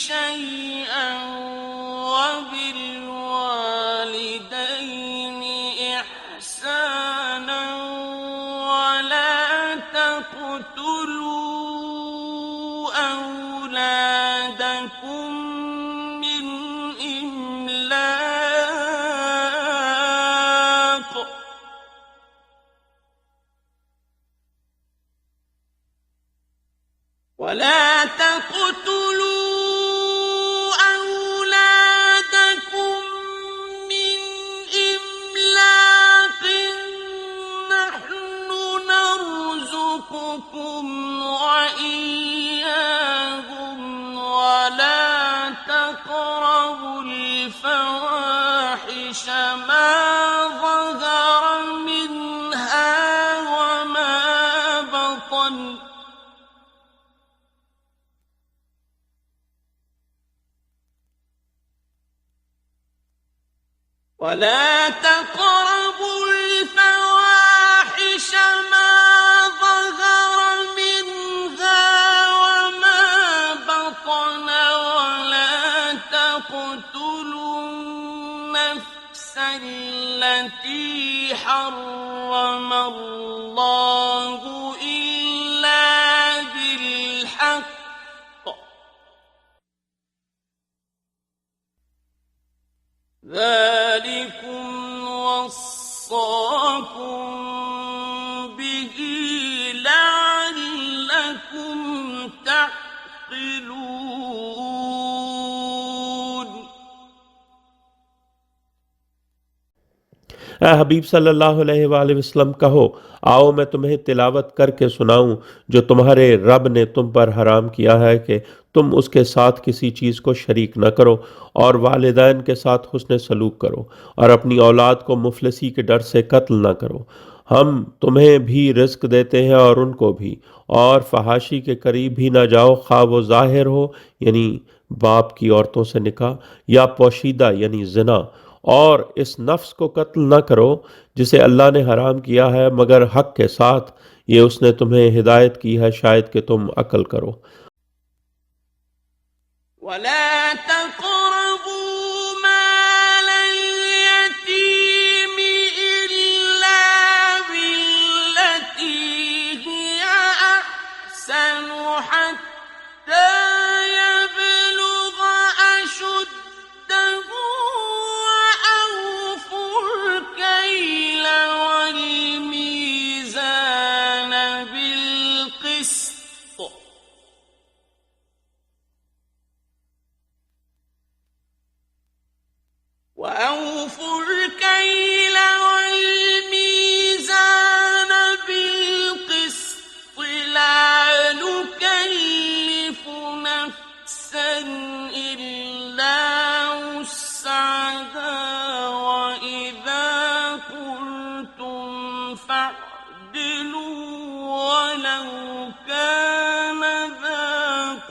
شيئا وبالوالدين إحسانا ولا تقتلوا أولادكم من إملاق ولا تقتلوا وإياهم ولا تقربوا الفواحش ما ظهر منها وما بطن ولا تقربوا الفواحش ما ظهر منها وما بطن ولا تقتلوا النفس التي حرم الله إلا بالحق ذلكم وصاكم به لعلكم تعقلون। ए हबीब सल्लल्लाहु अलैहि वसल्लम कहो आओ मैं तुम्हें तिलावत करके सुनाऊं जो तुम्हारे रब ने तुम पर हराम किया है कि तुम उसके साथ किसी चीज़ को शरीक न करो और वालिदैन के साथ हुस्न सलूक करो और अपनी औलाद को मुफलिसी के डर से कत्ल न करो। हम तुम्हें भी रिस्क देते हैं और उनको भी, और फहाशी के करीब भी ना जाओ खा वो ज़ाहिर हो यानी बाप की औरतों से निकाह या पोशीदा यानी ज़िना, और इस नफ्स को कत्ल न करो जिसे अल्लाह ने हराम किया है मगर हक के साथ, ये उसने तुम्हें हिदायत की है शायद कि तुम अक्ल करो। वला तक़रबू माल यतीम इल्ला बिल्लती हिय अहसनु हत्ता यबलुग अशुद्धहु वअवफुल कैल वल मीज़ान बिल्क़िस्त وأوفوا الكيل والميزان بالقسط لا نكلف نفسا إلا وسعها وإذا قلتم فاعدلوا ولو كان ذا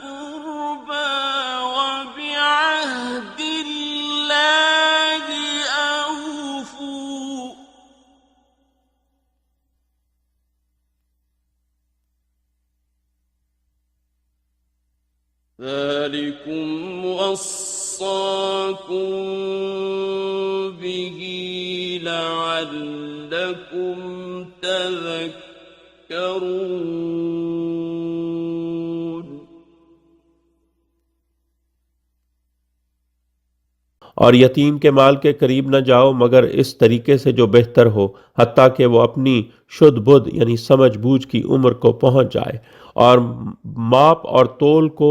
قربى وبعهد الله ذلكم وصاكم به لعلكم تذكرون. और यतीम के माल के करीब न जाओ मगर इस तरीके से जो बेहतर हो, हत्ता कि वो अपनी शुद्ध बुद्ध यानी समझ बूझ की उम्र को पहुंच जाए, और माप और तोल को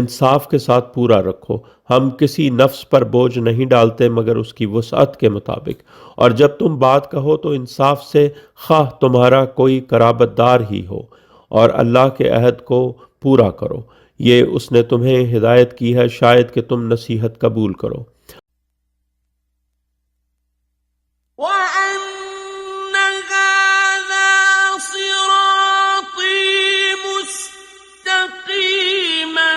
इंसाफ के साथ पूरा रखो। हम किसी नफ्स पर बोझ नहीं डालते मगर उसकी वसअत के मुताबिक। और जब तुम बात कहो तो इंसाफ से, खाह तुम्हारा कोई कराबतदार ही हो, और अल्लाह के अहद को पूरा करो। ये उसने तुम्हें हिदायत की है, शायद कि तुम नसीहत कबूल करो। وأن هذا صراطي مستقيما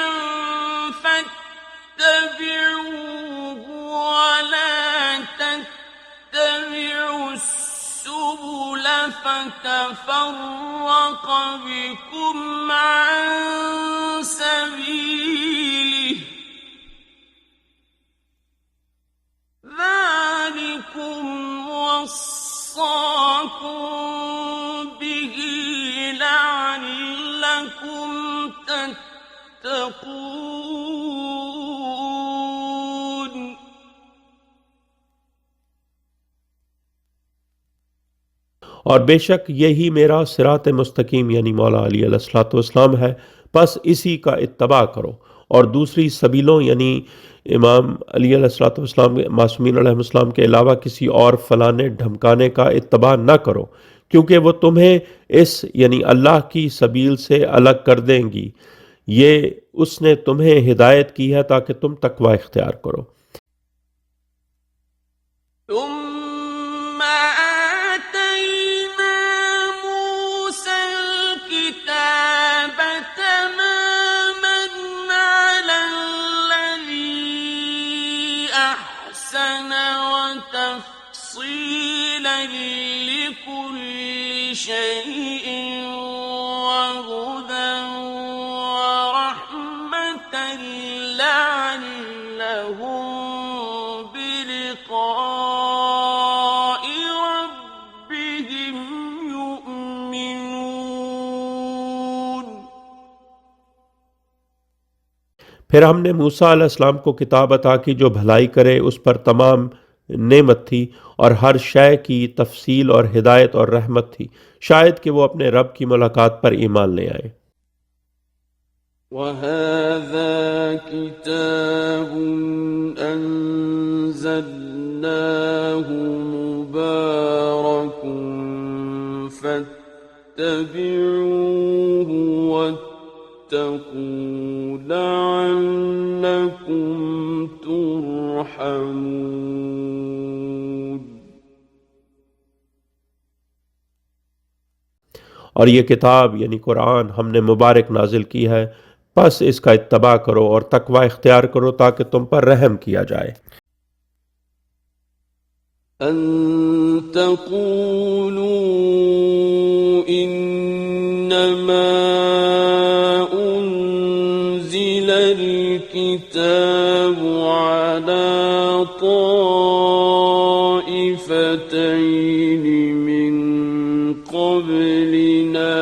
فاتبعوه ولا تتبعوا السبل فتفرق بكم عن سبيله ذلكم وصاكم به لعلكم تتقون. और बेशक यही मेरा सिरात मुस्तकीम यानी मौला अली अलैहिस्सलाम है, बस इसी का इत्तबा करो, और दूसरी सबीलों यानी इमाम अली अलैहिस्सलाम मासूमीन अलैहिस्सलाम के अलावा किसी और फलाने ढमकाने का इत्तबा न करो, क्योंकि वो तुम्हें इस यानी अल्लाह की सबील से अलग कर देंगी। ये उसने तुम्हें हिदायत की है ताकि तुम तकवा इख्तियार करो। ثم آتينا موسى الكتاب تماما على الذي أحسن وتفصيلا لكل شيء وهدى ورحمة لعلهم بلقاء ربهم يؤمنون. फिर हमने मूसा अलैहिस्सलाम को किताब अता की जो भलाई करे, उस पर तमाम नेमत थी और हर शय की तफसील और हिदायत और रहमत थी, शायद कि वो अपने रब की मुलाकात पर ईमान ले आए। وهذا كتاب أنزلناه مبارك فاتبعوه واتقوا لعلكم ترحمون. और ये किताब यानी कुरान हमने मुबारक नाजिल की है, बस इसका इत्तबा करो और तकवा इख्तियार करो ताकि तुम पर रहम किया जाए। أن تقولوا إنما أنزل الكتاب على طائفتين من قبلنا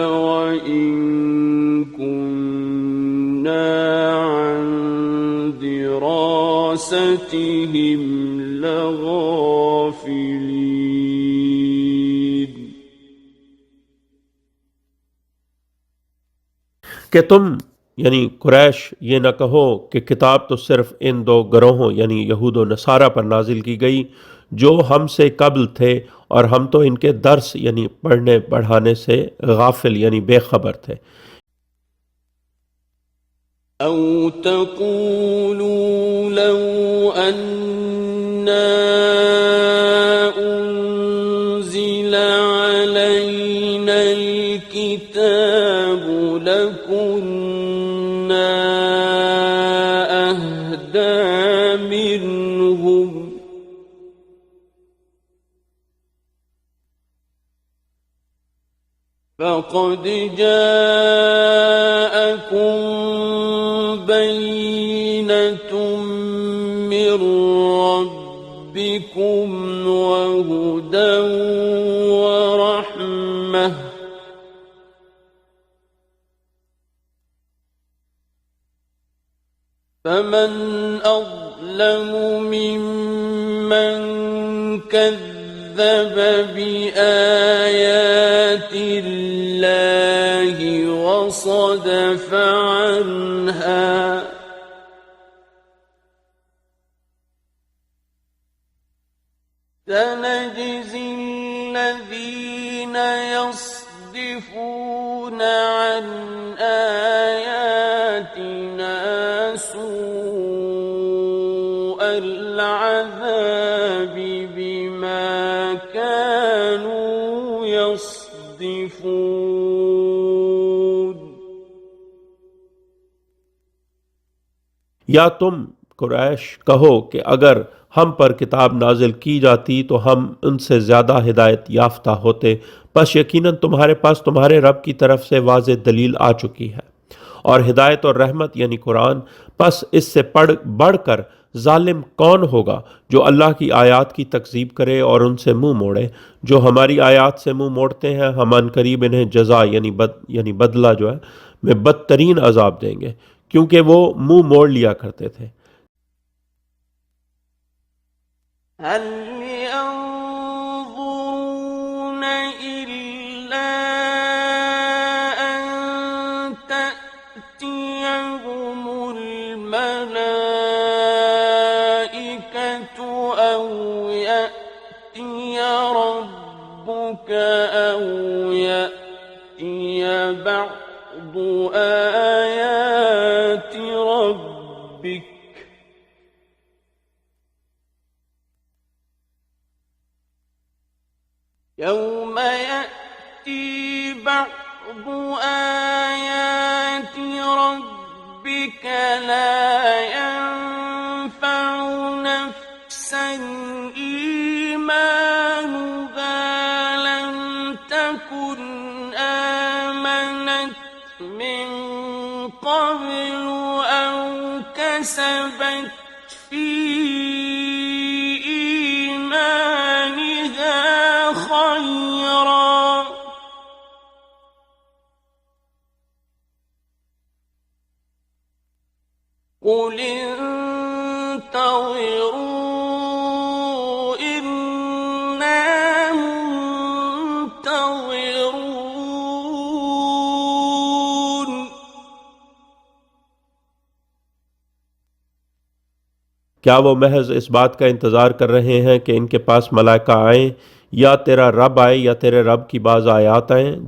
وإن كنا عن دراستهم لغافلين. कि तुम यानी कुरैश ये न कहो कि किताब तो सिर्फ इन दो गरोहों यानी यहूद और नसारा पर नाजिल की गई जो हमसे कब्ल थे, और हम तो इनके दर्स यानी पढ़ने पढ़ाने से गाफिल यानी बेखबर थे। أو تقولوا لو أنا أنزل علينا الكتاب لكنا أهدى منهم فقد جاءكم بينة من ربكم وهدى ورحمة فمن أظلم ممن كذب بآيات الله وصدف عنها سنجزي الذين يصدفون عن آياتنا سوء العذاب بما كانوا يصدفون या तुम कुरैश कहो कि अगर हम पर किताब नाजिल की जाती तो हम उनसे ज़्यादा हिदायत याफ्ता होते, बस यकीनन तुम्हारे पास तुम्हारे रब की तरफ से वाज़ेह दलील आ चुकी है और हिदायत और रहमत यानी कुरान, बस इससे बढ़कर जालिम कौन होगा जो अल्लाह की आयात की तकज़ीब करे और उनसे मुंह मोड़े। जो हमारी आयात से मुंह मोड़ते हैं हम अनकरीब इन्हें जज़ा यानी बदला जो है में बदतरीन अजाब देंगे, क्योंकि वो मुंह मोड़ लिया करते थे। هل ينظرون إلا أن تأتيهم الملائكة أو يأتي ربك أو يأتي بعض آيات ربك يوم يأتي بعض آيات ربك لا ينفع نفسا إيمانها لم تكن آمنت من قبل أو كسبت في إيمانها خيرا قل انتظروا إنا منتظرون क्या वो महज इस बात का इंतज़ार कर रहे हैं कि इनके पास मलाइका आएं या तेरा रब आए या तेरे रब की बाज़ आयात आएं।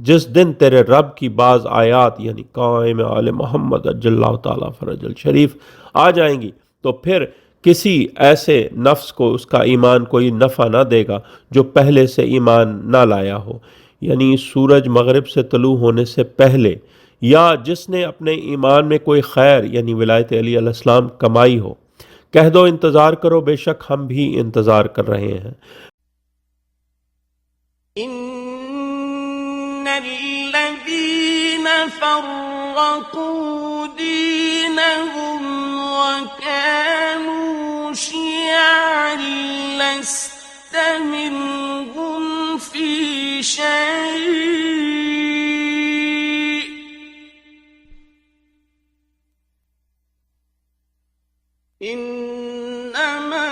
जिस दिन तेरे रब की बाज़ आयात यानी कायम आले मोहम्मद अज्जल्लाहु ताला फरजल शरीफ आ जाएंगी तो फिर किसी ऐसे नफ्स को उसका ईमान कोई नफ़ा ना देगा जो पहले से ईमान ना लाया हो, यानी सूरज मगरिब से तलू होने से पहले, या जिसने अपने ईमान में कोई खैर यानी विलायत अली अलैहिस्सलाम कमाई हो। कह दो इंतज़ार करो, बेशक हम भी इंतज़ार कर रहे हैं। इन्नल्लज़ीना फ़र्रक़ू दीनहुम वकानू शियअन लस्त मिनहुम फ़ी शै'इन इन्नमा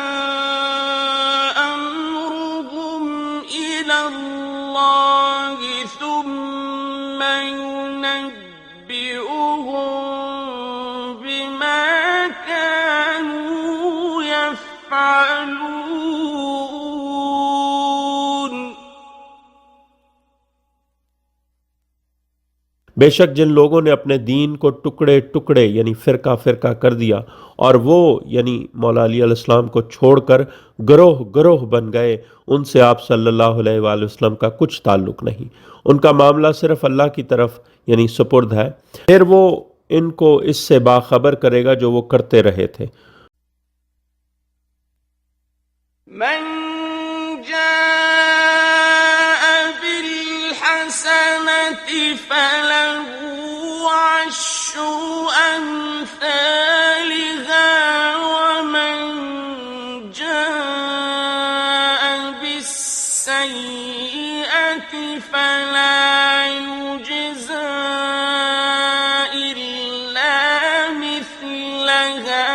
अम्रुहुम इलल्लाहि सुम्मा युनब्बिउहुम बिमा कानू यफ़अलून। बेशक जिन लोगों ने अपने दीन को टुकड़े टुकड़े यानी फ़िरका फ़िरका कर दिया और वो यानी मौला अली अलैहिस्सलाम को छोड़कर गरोह गरोह बन गए, उनसे आप सल्लल्लाहु अलैहि वसल्लम का कुछ ताल्लुक़ नहीं। उनका मामला सिर्फ अल्लाह की तरफ यानी सुपुर्द है, फिर वो इनको इससे बाखबर करेगा जो वो करते रहे थे। मन जाअ बिल हसनति फलहु عشر أمثالها ومن جاء بالسيئة فلا يجزى إلا مثلها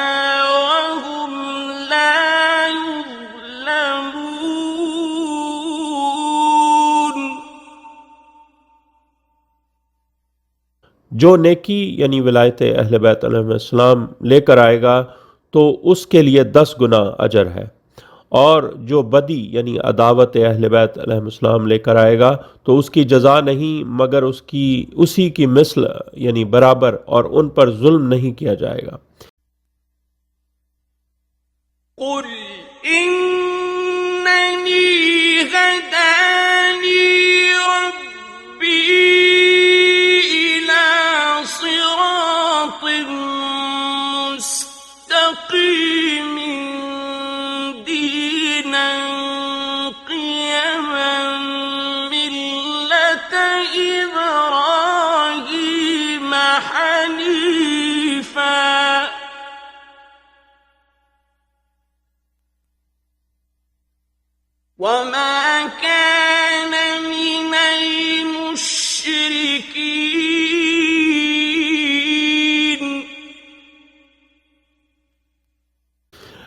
وهم لا يظلمون। जो नेकी यानी विलायत अहले बैत अलैहिस्सलाम लेकर आएगा तो उसके लिए 10 गुना अजर है, और जो बदी यानी अदावत अहले बैत अलैहिस्सलाम लेकर आएगा तो उसकी जजा नहीं मगर उसी की मिस्ल यानी बराबर, और उन पर जुल्म नहीं किया जाएगा। قل إنني هداني ربي إلى صراط مستقيم دينا قيما ملة إبراهيم حنيفا وما كان من المشركين।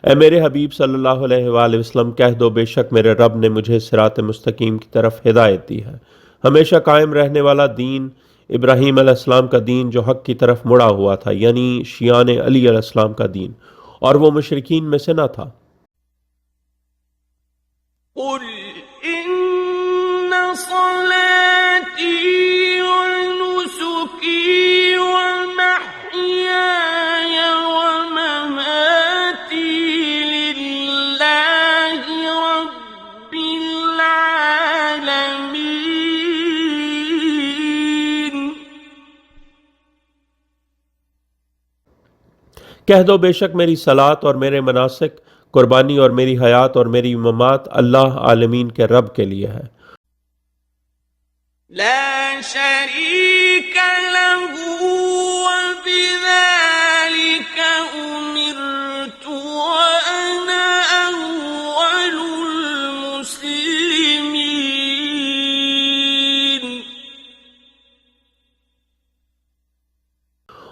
ए मेरे हबीब सल्लल्लाहु अलैहि वसल्लम, कह दो बेशक मेरे रब ने मुझे सिरात मुस्तकीम की तरफ हिदायत दी है, हमेशा कायम रहने वाला दीन, इब्राहीम अलैहिस्सलाम का दीन जो हक की तरफ मुड़ा हुआ था, यानी शियान अली अलैहिस्सलाम का दीन, और वो मुशरिकीन में से न था। قل إن صلاتي ونسكي ومحياي ومماتي لله رب العالمين। कह दो बेशक मेरी सलात और मेरे मनासिक, कुर्बानी और मेरी हयात और मेरी ममात अल्लाह आलमीन के रब के लिए है। لا شريك له وبذلك أمرت وأنا أول المسلمين।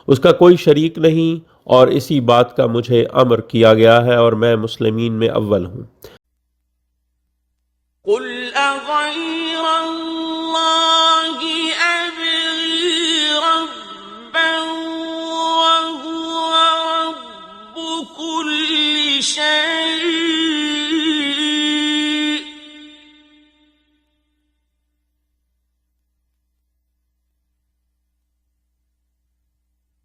उसका कोई शरीक नहीं और इसी बात का मुझे अमर किया गया है और मैं मुस्लिमीन में अव्वल हूँ। قل أغير الله أبغي ربا وهو رب كل شيء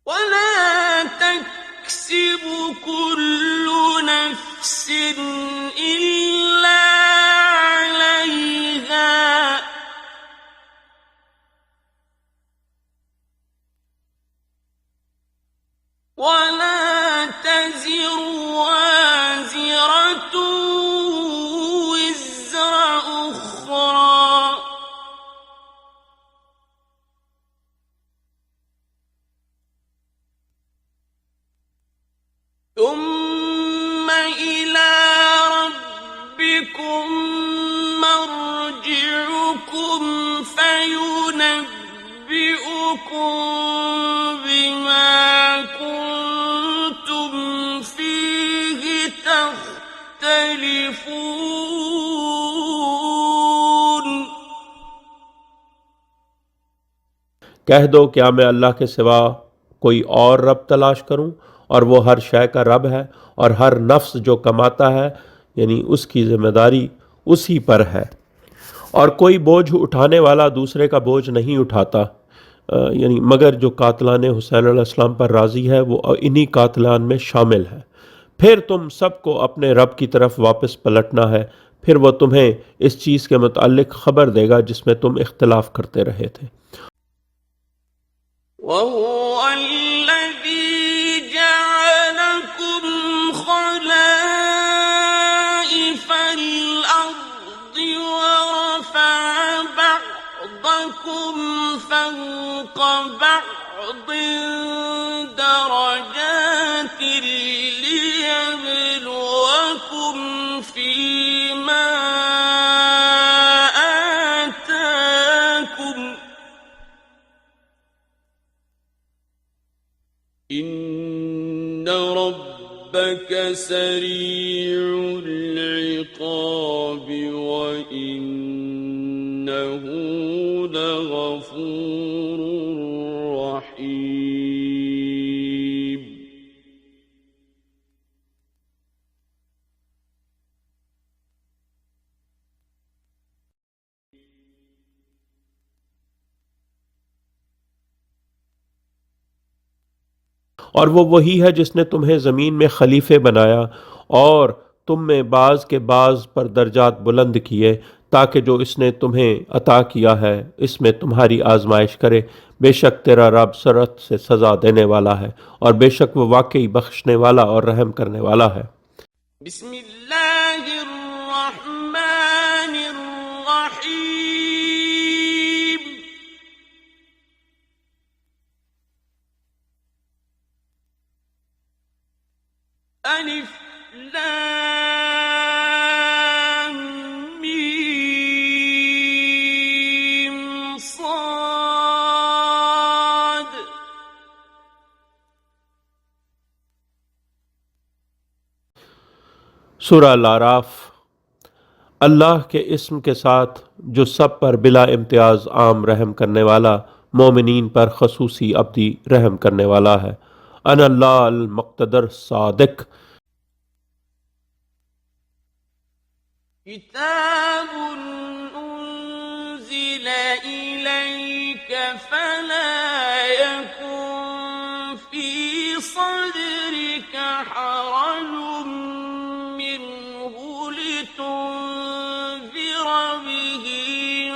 ولا تكسب كل نفس إلا عليها ولا تزر وازرة وزر أخرى ثم إلى ربكم مرجعكم فينبئكم بما كنتم فيه تختلفون। कह दो क्या मैं अल्लाह के सिवा कोई और रब तलाश करूं, और वो हर शय का रब है और हर नफ्स जो कमाता है यानी उसकी जिम्मेदारी उसी पर है, और कोई बोझ उठाने वाला दूसरे का बोझ नहीं उठाता, यानी मगर जो कातलान हुसैन अलैहिस्सलाम पर राजी है वो इन्हीं कातलान में शामिल है। फिर तुम सबको अपने रब की तरफ वापस पलटना है, फिर वो तुम्हें इस चीज़ के मुताल्लिक खबर देगा जिसमें तुम इख्तिलाफ करते रहे थे। وهو الذي جعلكم خلائف الأرض ورفع بعضكم فوق بعض ربك سريع العقاب وإنه لغفور رحيم. और वो वही है जिसने तुम्हें ज़मीन में खलीफे बनाया और तुम में बाज़ के बाज़ पर दर्जात बुलंद किए, ताकि जो इसने तुम्हें अता किया है इसमें तुम्हारी आजमाइश करे। बेशक तेरा रब सरत से सज़ा देने वाला है और बेशक वो वाकई बख्शने वाला और रहम करने वाला है। बिस्मिल्लाहिर्रहमानिर्रहीम। अलिफ लाम मीम साद। सूरा अल-आराफ। अल्लाह के इस्म के साथ जो सब पर बिला इम्तियाज़ आम रहम करने वाला, मोमिनीन पर खसूसी अब्दी रहम करने वाला है। अनल्लाह अल मुक़्तदर सादिक। किताबुन उन्ज़िल इलैक फला यकुन फी सदरिक हरजुम मिन्हु लितुन्ज़िर बिही व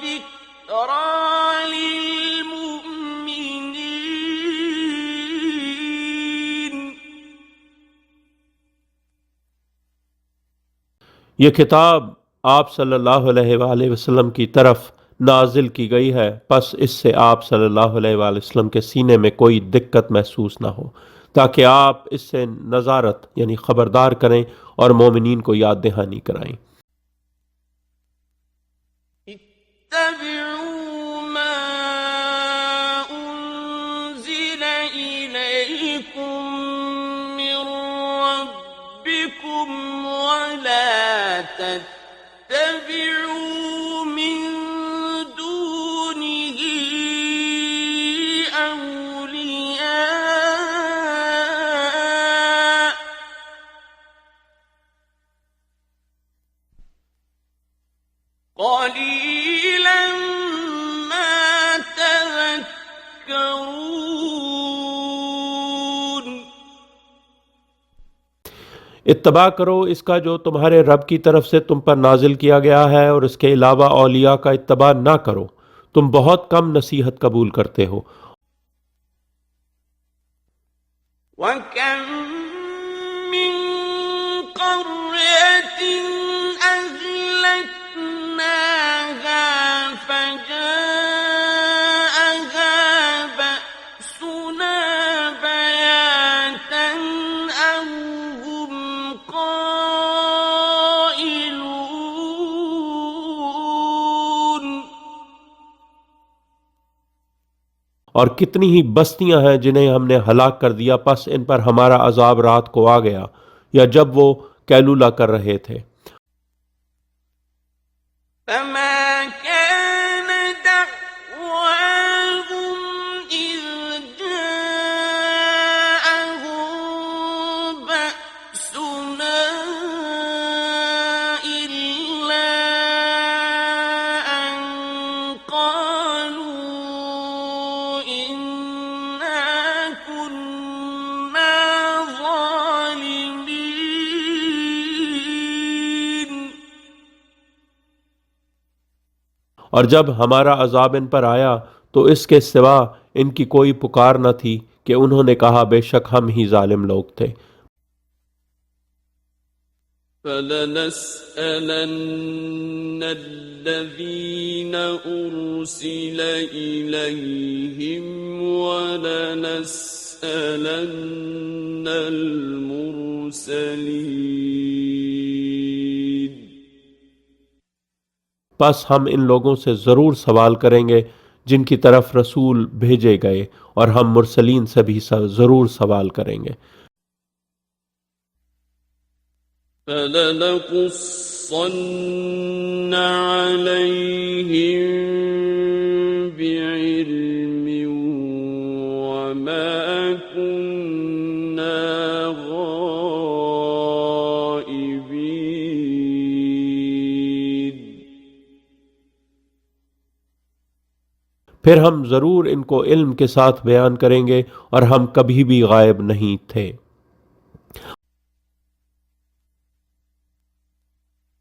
ज़िक्रा लिलमुमिनीन। ये किताब आप सल्लल्लाहु अलैहि वसल्लम की तरफ नाजिल की गई है, बस इससे आप सल्लल्लाहु अलैहि वसल्लम के सीने में कोई दिक्कत महसूस ना हो, ताकि आप इससे नज़ारत यानी ख़बरदार करें और मोमिनीन को याद दहानी कराएं। इत्तबिऊ मा उन्ज़िल इलैकुम मिर रब्बिकुम वला तत्तबिऊ मिन दूनिही औलिया क़लीलन मा तज़क्करून। इत्तबा करो इसका जो तुम्हारे रब की तरफ से तुम पर नाजिल किया गया है, और इसके अलावा औलिया का इत्तबा ना करो, तुम बहुत कम नसीहत कबूल करते हो। वकम मिन क़र्यतिन अह्लक्नाहा फजाअहा बअसुना बयातन अव हुम क़ाइलून। और कितनी ही बस्तियां हैं जिन्हें हमने हलाक कर दिया, पस इन पर हमारा अजाब रात को आ गया या जब वो कैलूला कर रहे थे। फमा कान दअवाहुम इज़ जाअहुम बअसुना इल्ला अन क़ालू इन्ना कुन्ना ज़ालिमीन। और जब हमारा अजाब इन पर आया तो इसके सिवा इनकी कोई पुकार न थी कि उन्होंने कहा बेशक हम ही जालिम लोग थे। فلنسألن الذين أرسل إليهم ولنسألن المرسلين। बस हम इन लोगों से ज़रूर सवाल करेंगे जिनकी तरफ रसूल भेजे गए, और हम मुरसलीन से भी ज़रूर सवाल करेंगे। فلنقصن عليهم بعلم وما كنا غائبين. फिर हम जरूर इनको इल्म के साथ बयान करेंगे और हम कभी भी गायब नहीं थे.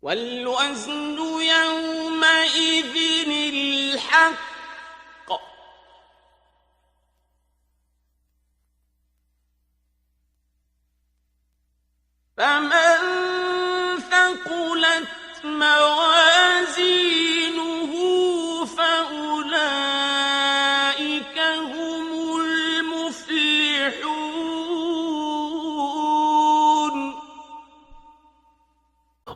والوزن يومئذ الحق فمن ثقلت موازينه فأولئك هم المفلحون.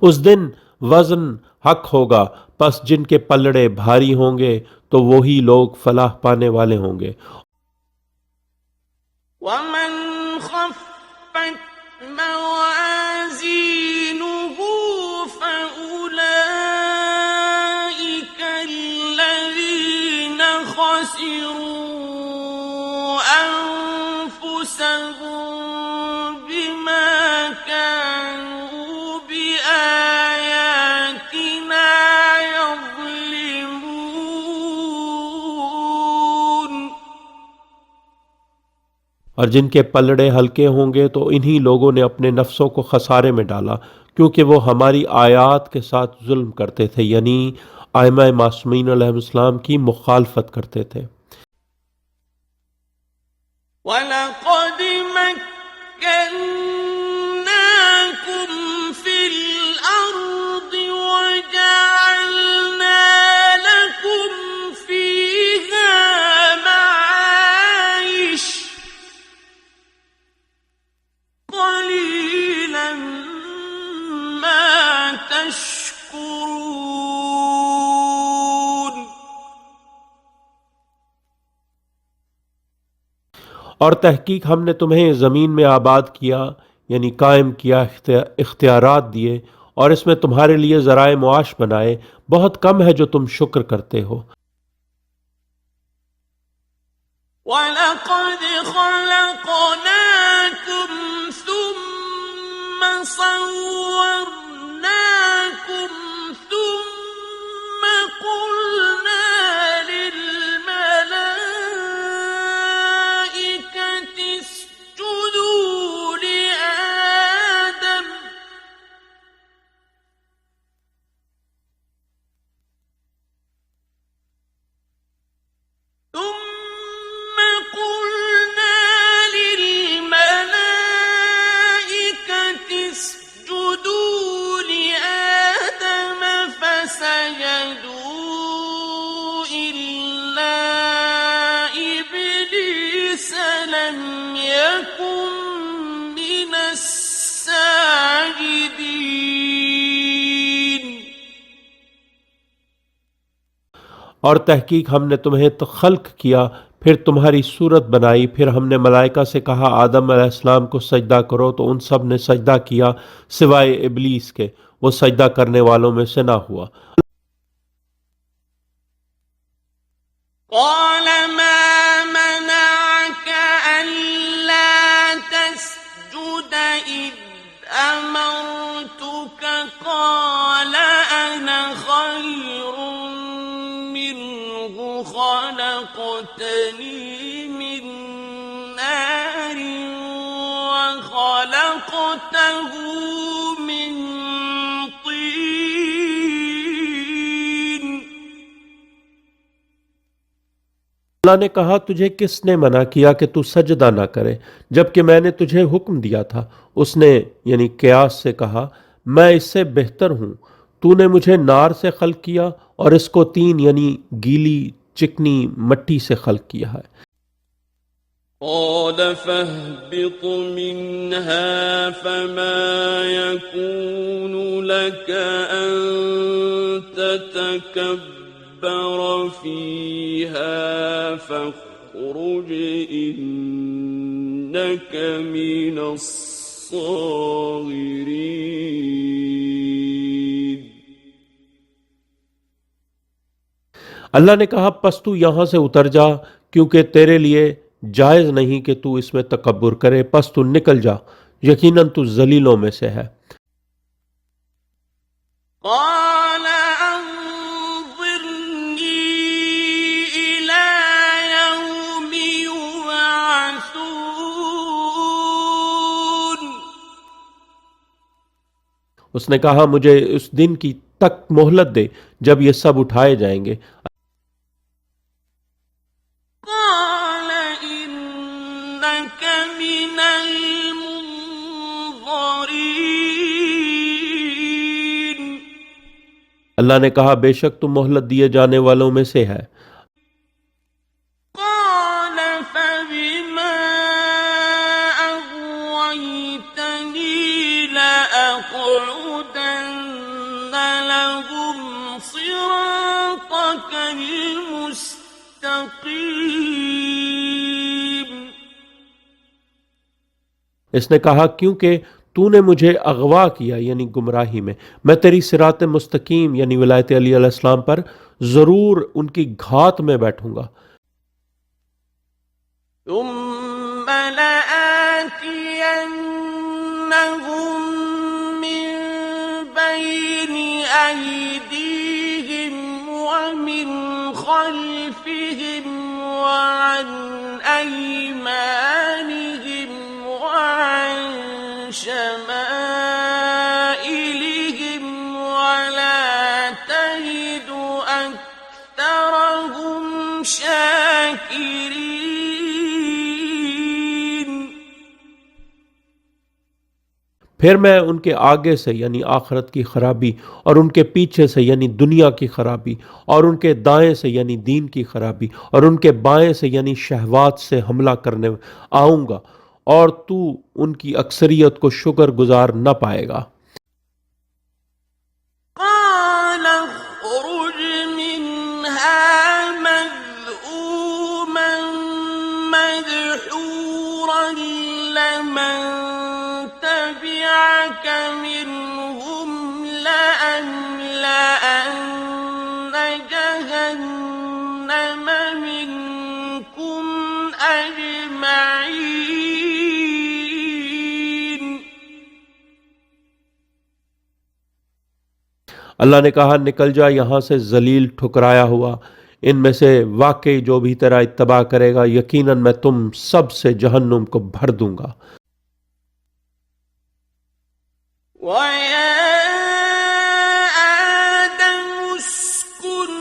उस दिन वजन हक होगा, पस जिनके पलड़े भारी होंगे तो वही लोग फलाह पाने वाले होंगे. ومن خفت موازينه فأولئك الذين خسروا أنفسهم بما كانوا بآياتنا يظلمون. और जिनके पलड़े हल्के होंगे तो इन्हीं लोगों ने अपने नफ्सों को खसारे में डाला, क्योंकि वो हमारी आयात के साथ जुल्म करते थे, यानी आइमा मासूमीन अलैहिस्सलाम की मुखालफत करते थे. وَلَقَدْ مَكَّنَّاكُمْ فِي الْأَرْضِ وَجَعَلْنَا لَكُمْ فِيهَا مَعَايِشَ قَلِيلًا مَا تَشْكُرُونَ. और तहकीक हमने तुम्हें ज़मीन में आबाद किया, यानी कायम किया, इख्तियारात दिए और इसमें तुम्हारे लिए ज़राए मुआश बनाए. बहुत कम है जो तुम शुक्र करते हो. وَلَقَدْ خَلَقْنَاكُمْ ثُمَّ صَوَّرْنَاكُمْ ثُمَّ قُلْنَا لِلْمَلَائِكَةِ اسْجُدُوا لِآدَمَ ثُمَّ قُلْنَا لِلْمَلَائِكَةِ اسْجُدُوا لِآدَمَ فَسَجَدُوا إِلَّا إِبْلِيسَ لَمْ يَكُنْ مِنَ السَّاجِدِينَ. और तहकीक हमने तुम्हें तो खल्क किया, फिर तुम्हारी सूरत बनाई, फिर हमने मलाइका से कहा आदम अलैहिस्सलाम को सजदा करो, तो उन सब ने सजदा किया सिवाय इबलीस के, वो सजदा करने वालों में से ना हुआ. قَالَ مَا مَنَعَكَ أَلَّا تَسْجُدَ إِذْ أَمَرْتُكَ قَالَ أَنَا خَيْرٌ مِّنْهُ خَلَقْتَنِي مِنْ نَارٍ وَخَلَقْتَهُ مِنْ طِينٍ. अल्लाह ने कहा तुझे किसने मना किया कि तू सजदा ना करे, जबकि मैंने तुझे हुक्म दिया था. उसने यानी कियास से कहा मैं इससे बेहतर हूँ, तूने मुझे नार से खल्क किया और इसको तीन यानी गीली चिकनी मट्टी से खल्क किया है. قَالَ فَاهْبِطْ مِنْهَا فَمَا يَكُونُ لَكَ أَن تَتَكَبَّرَ فِيهَا فَاخْرُجْ إِنَّكَ مِنَ الصَّاغِرِينَ. الصاغرين अल्लाह ने कहा, पस तू यहां से उतर जा, क्योंकि तेरे लिए जायज नहीं कि तू इसमें तकब्बुर करे। पस तू निकल जा, यकीनन तू जलीलों में से है। قال أنظرني إلى يوم يبعثون उसने कहा, मुझे उस दिन की तक मोहलत दे जब ये सब उठाए जाएंगे। قال إنك من المنظرين अल्लाह ने कहा, बेशक तुम मोहलत दिए जाने वालों में से है। قال فبما أغويتني لأقعدن لهم صراطك المستقيم इसने कहा, क्योंकि तूने मुझे अगवा किया यानी गुमराही में, मैं तेरी सिरात मुस्तकीम यानी विलायत अली अलैहिस्सलाम पर जरूर उनकी घात में बैठूंगा। ثم لآتينهم من بين أيديهم ومن خلفهم وعن أيمانهم وعن شمائلهم ولا تجد أكثرهم شاكرين फिर मैं उनके आगे से यानी आखिरत की खराबी और उनके पीछे से यानी दुनिया की खराबी और उनके दाएं से यानी दीन की खराबी और उनके बाएं से यानी शहवात से हमला करने आऊंगा, और तू उनकी अक्सरियत को शुक्रगुजार न पाएगा। قال اخرج منها مذءوما مدحورا لمن تبعك منهم لأملأن جهنم منكم أجمعين अल्लाह ने कहा, निकल जा यहां से जलील ठुकराया हुआ, इनमें से वाकई जो भी तेरा इत्तबा करेगा यकीनन मैं तुम सब से जहन्नुम को भर दूंगा। ويا آدم اسكن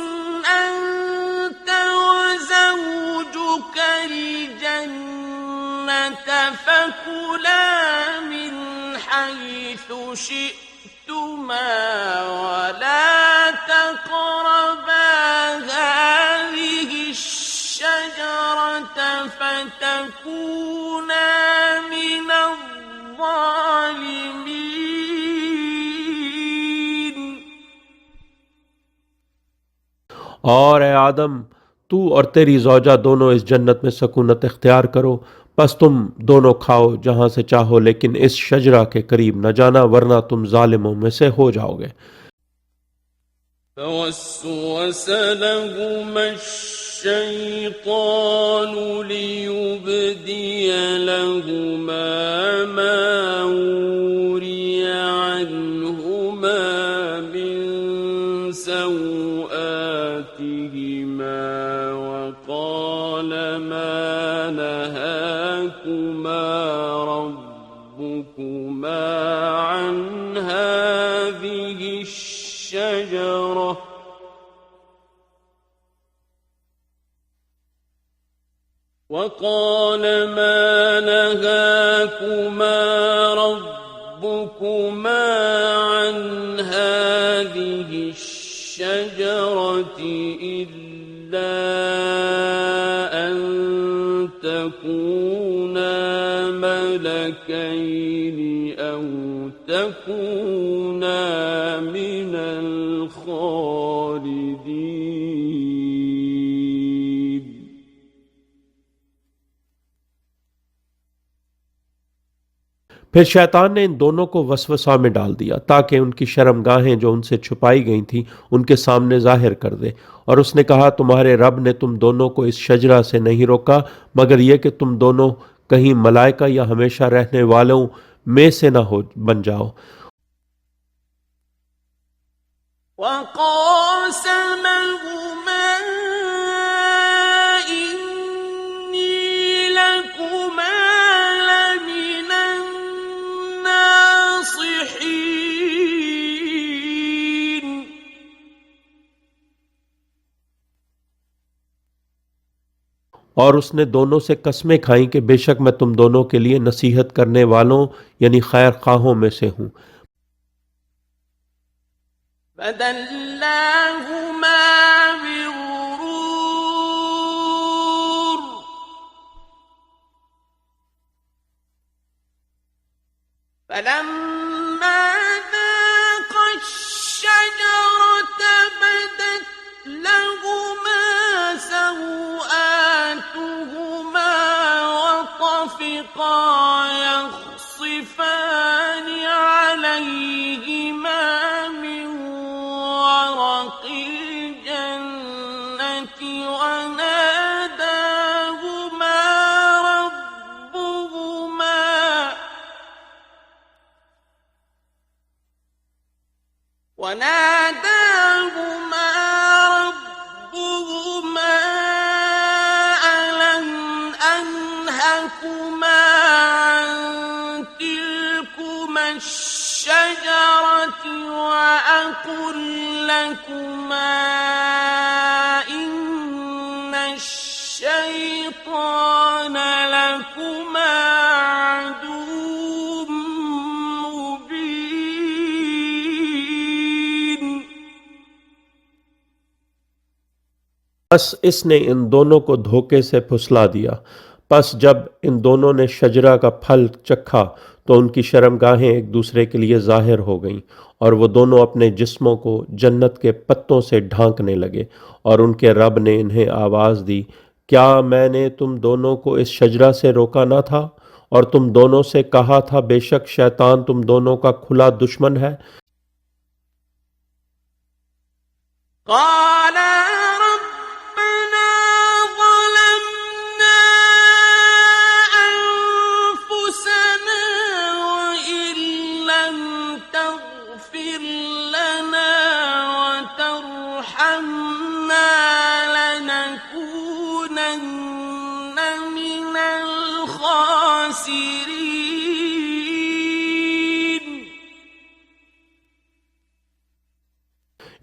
أنت وزوجك الجنة فكلا من حيث شئتما ولا تقربا هذه الشجرة فتكونا من الظالمين और ए आदम, तू और तेरी जौजा दोनों इस जन्नत में सकूनत इख्तियार करो, बस तुम दोनों खाओ जहां से चाहो, लेकिन इस शजरा के करीब न जाना वरना तुम जालिमों में से हो जाओगे। فوسوس لهما الشيطان ليبدي لهما ما وري عنهما من سوآتهما وقال ما نهاكما ربكما عن هذه الشجرة وقال ما نهاكما ربكما عن هذه الشجرة إلا أن تكونا ملكين أو تكونا من الخالدين फिर शैतान ने इन दोनों को वसवसा में डाल दिया ताकि उनकी शर्मगाहें जो उनसे छुपाई गई थी उनके सामने जाहिर कर दे। और उसने कहा, तुम्हारे रब ने तुम दोनों को इस शजरा से नहीं रोका मगर यह कि तुम दोनों कहीं मलाइका या हमेशा रहने वालों में से ना हो बन जाओ। وقاسمهما إني لكما لمن الناصحين और उसने दोनों से कस्में खाई कि बेशक मैं तुम दोनों के लिए नसीहत करने वालों यानी खैर खाहों में से हूँ। فدلاهما بغرور فلما ذاقا الشجرة بدت لهما سوآتهما وطفقا يخصفان عليهما من ورق الجنة وناداهما ربهما ألم أنهكما عن تلكما الشجرة وأقل لكما إن الشيطان لكما عدو बस इसने इन दोनों को धोखे से फुसला दिया। बस जब इन दोनों ने शजरा का फल चखा तो उनकी शर्मगाहें एक दूसरे के लिए जाहिर हो गईं और वो दोनों अपने जिस्मों को जन्नत के पत्तों से ढांकने लगे। और उनके रब ने इन्हें आवाज़ दी, क्या मैंने तुम दोनों को इस शजरा से रोका ना था और तुम दोनों से कहा था बेशक शैतान तुम दोनों का खुला दुश्मन है।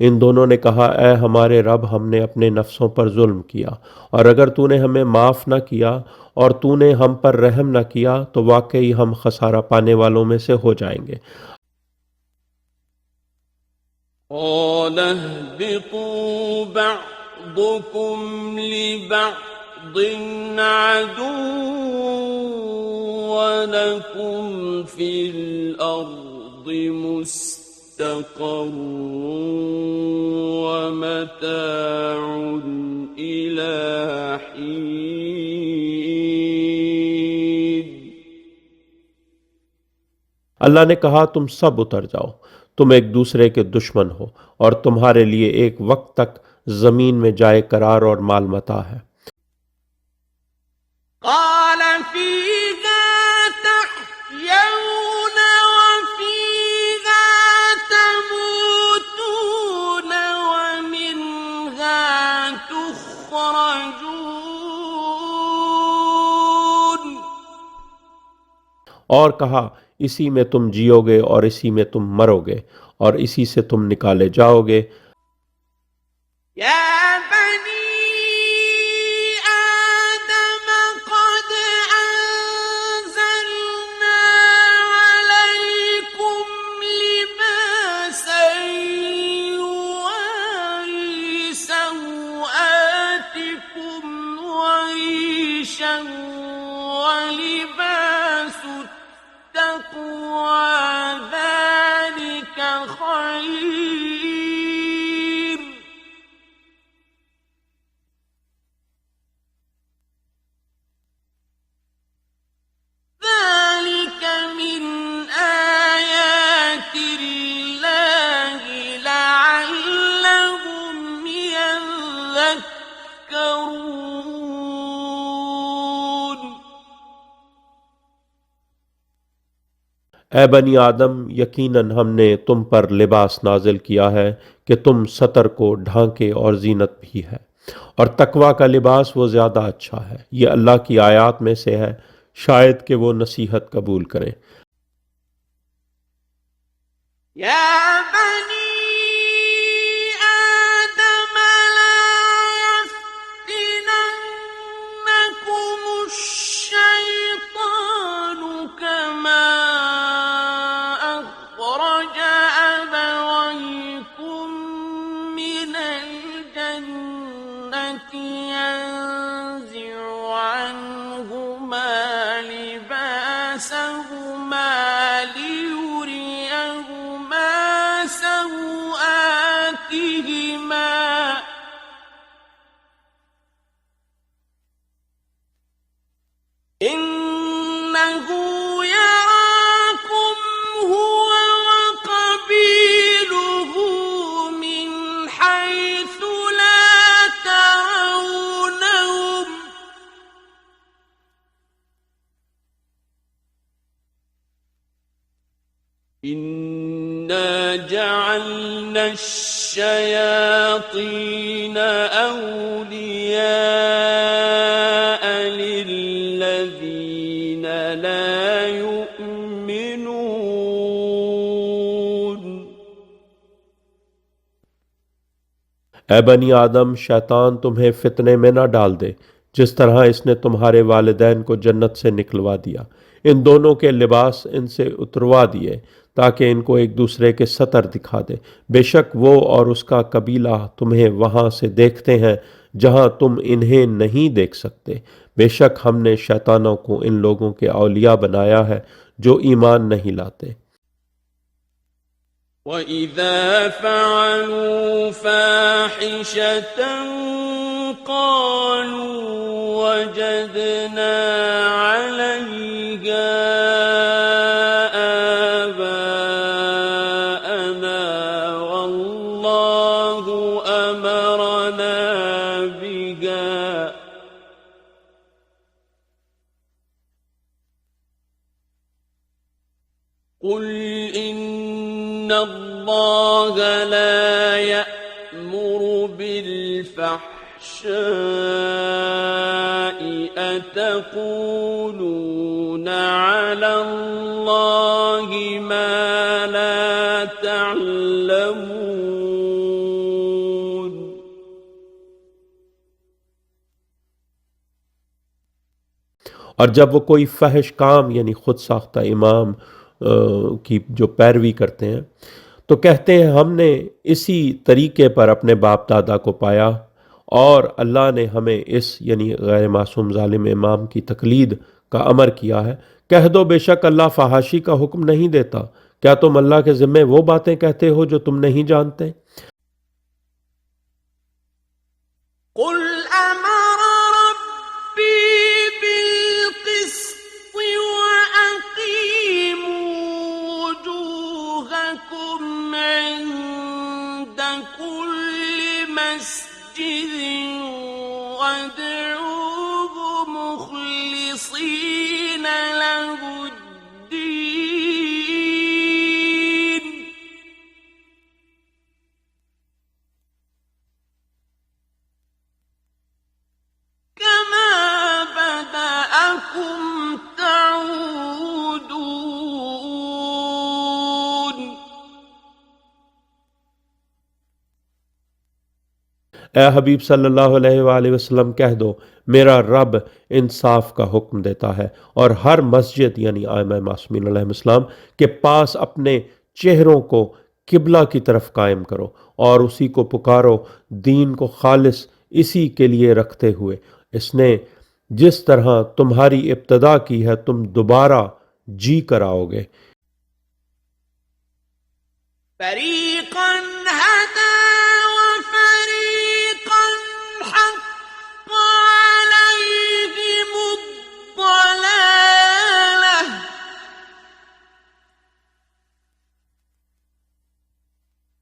इन दोनों ने कहा, ऐ हमारे रब, हमने अपने नफ्सों पर जुल्म किया और अगर तूने हमें माफ़ न किया और तूने हम पर रहम न किया तो वाकई हम खसारा पाने वालों में से हो जाएंगे। قال اهبطوا بعضكم لبعض عدو ولكم في الأرض مستقر ومتاع إلى حين। अल्लाह ने कहा, तुम सब उतर जाओ, तुम एक दूसरे के दुश्मन हो और तुम्हारे लिए एक वक्त तक जमीन में जाए करार और माल मता है। और कहा, इसी में तुम जियोगे और इसी में तुम मरोगे और इसी से तुम निकाले जाओगे। ذلك من ए बनी आदम, यकीनन हमने तुम पर लिबास नाजिल किया है कि तुम सतर को ढांके और जीनत भी है, और तकवा का लिबास वो ज़्यादा अच्छा है। ये अल्लाह की आयात में से है, शायद कि वो नसीहत कबूल करें। يا بني آدم لا يفتننكم الشيطان كما أخرج أبويكم من الجنة ينزع عنهما لباسهما ليريهما سوآتهما إنه يراكم هو وقبيله من حيث لا ترونهم إنا جعلنا الشياطين أولياء للذين لا يؤمنون ए बनी आदम, शैतान तुम्हें फितने में न डाल दे जिस तरह इसने तुम्हारे वालिदैन को जन्नत से निकलवा दिया। इन दोनों के लिबास इनसे उतरवा दिए ताकि इनको एक दूसरे के सतर दिखा दे। बेशक वो और उसका कबीला तुम्हें वहां से देखते हैं जहां तुम इन्हें नहीं देख सकते। बेशक हमने शैतानों को इन लोगों के औलिया बनाया है जो ईमान नहीं लाते। وإذا فعلوا فاحشة قالوا وجدنا عليها آباءنا والله أمرنا بها قل إن الله لا يأمر بالفحشاء أتقولون على الله ما لا تعلمون और जब वो कोई फहश काम यानी खुद साख्ता इमाम की जो पैरवी करते हैं तो कहते हैं हमने इसी तरीके पर अपने बाप दादा को पाया और अल्लाह ने हमें इस यानी गैर मासूम जालिम इमाम की तकलीद का अमर किया है। कह दो बेशक अल्लाह फहाशी का हुक्म नहीं देता। क्या तुम अल्लाह के ज़िम्मे वो बातें कहते हो जो तुम नहीं जानते? وادعوه مخلصين له الدين كما بدأكم تعودون ए हबीब सल्लल्लाहु अलैहि वसल्लम कह दो मेरा रब इंसाफ का हुक्म देता है और हर मस्जिद यानी आइमा मासूमीन अलैहिस्सलाम के पास अपने चेहरों को किबला की तरफ कायम करो और उसी को पुकारो दीन को खालिस इसी के लिए रखते हुए। इसने जिस तरह तुम्हारी इब्तदा की है तुम दोबारा जी कर आओगे।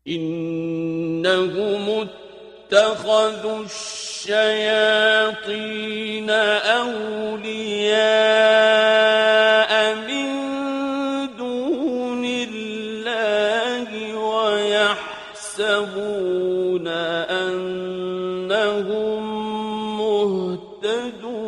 إنهم اتخذوا الشياطين أولياء من دون يحسبون أنهم مهتدون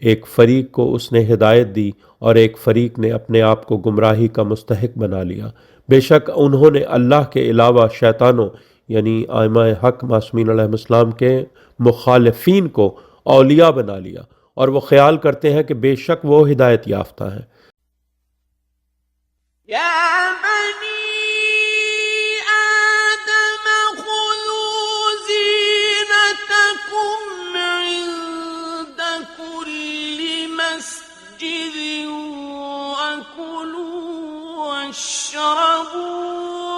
एक फरीक को उसने हिदायत दी और एक फरीक ने अपने आप को गुमराही का मुस्तहिक बना लिया। बेशक उन्होंने अल्लाह के अलावा शैतानों यानी आइमाए हक मासूमीन अलैहिस्सलाम के मुखालिफीन को औलिया बना लिया और वो ख्याल करते हैं कि बेशक वो हिदायत याफ्ता हैं। يا بني آدم خذوا زينتكم عند كل مسجد وكلوا واشربوا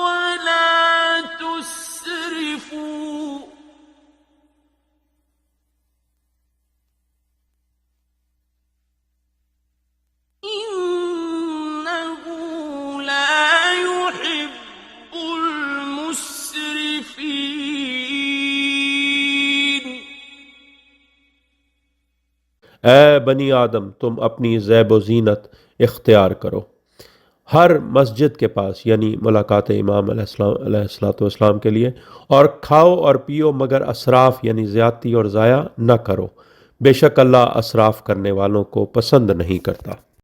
ولا تسرفوا إنه لا يحب المسرفين ए बनी आदम तुम अपनी ज़ैब व ज़ीनत इख्तियार करो हर मस्जिद के पास यानी मुलाकात इमाम अलैहिस्सलाम के लिए और खाओ और पियो मगर असराफ यानी ज़्यादती और ज़ाया न करो। बेशक अल्लाह असराफ करने वालों को पसंद नहीं करता।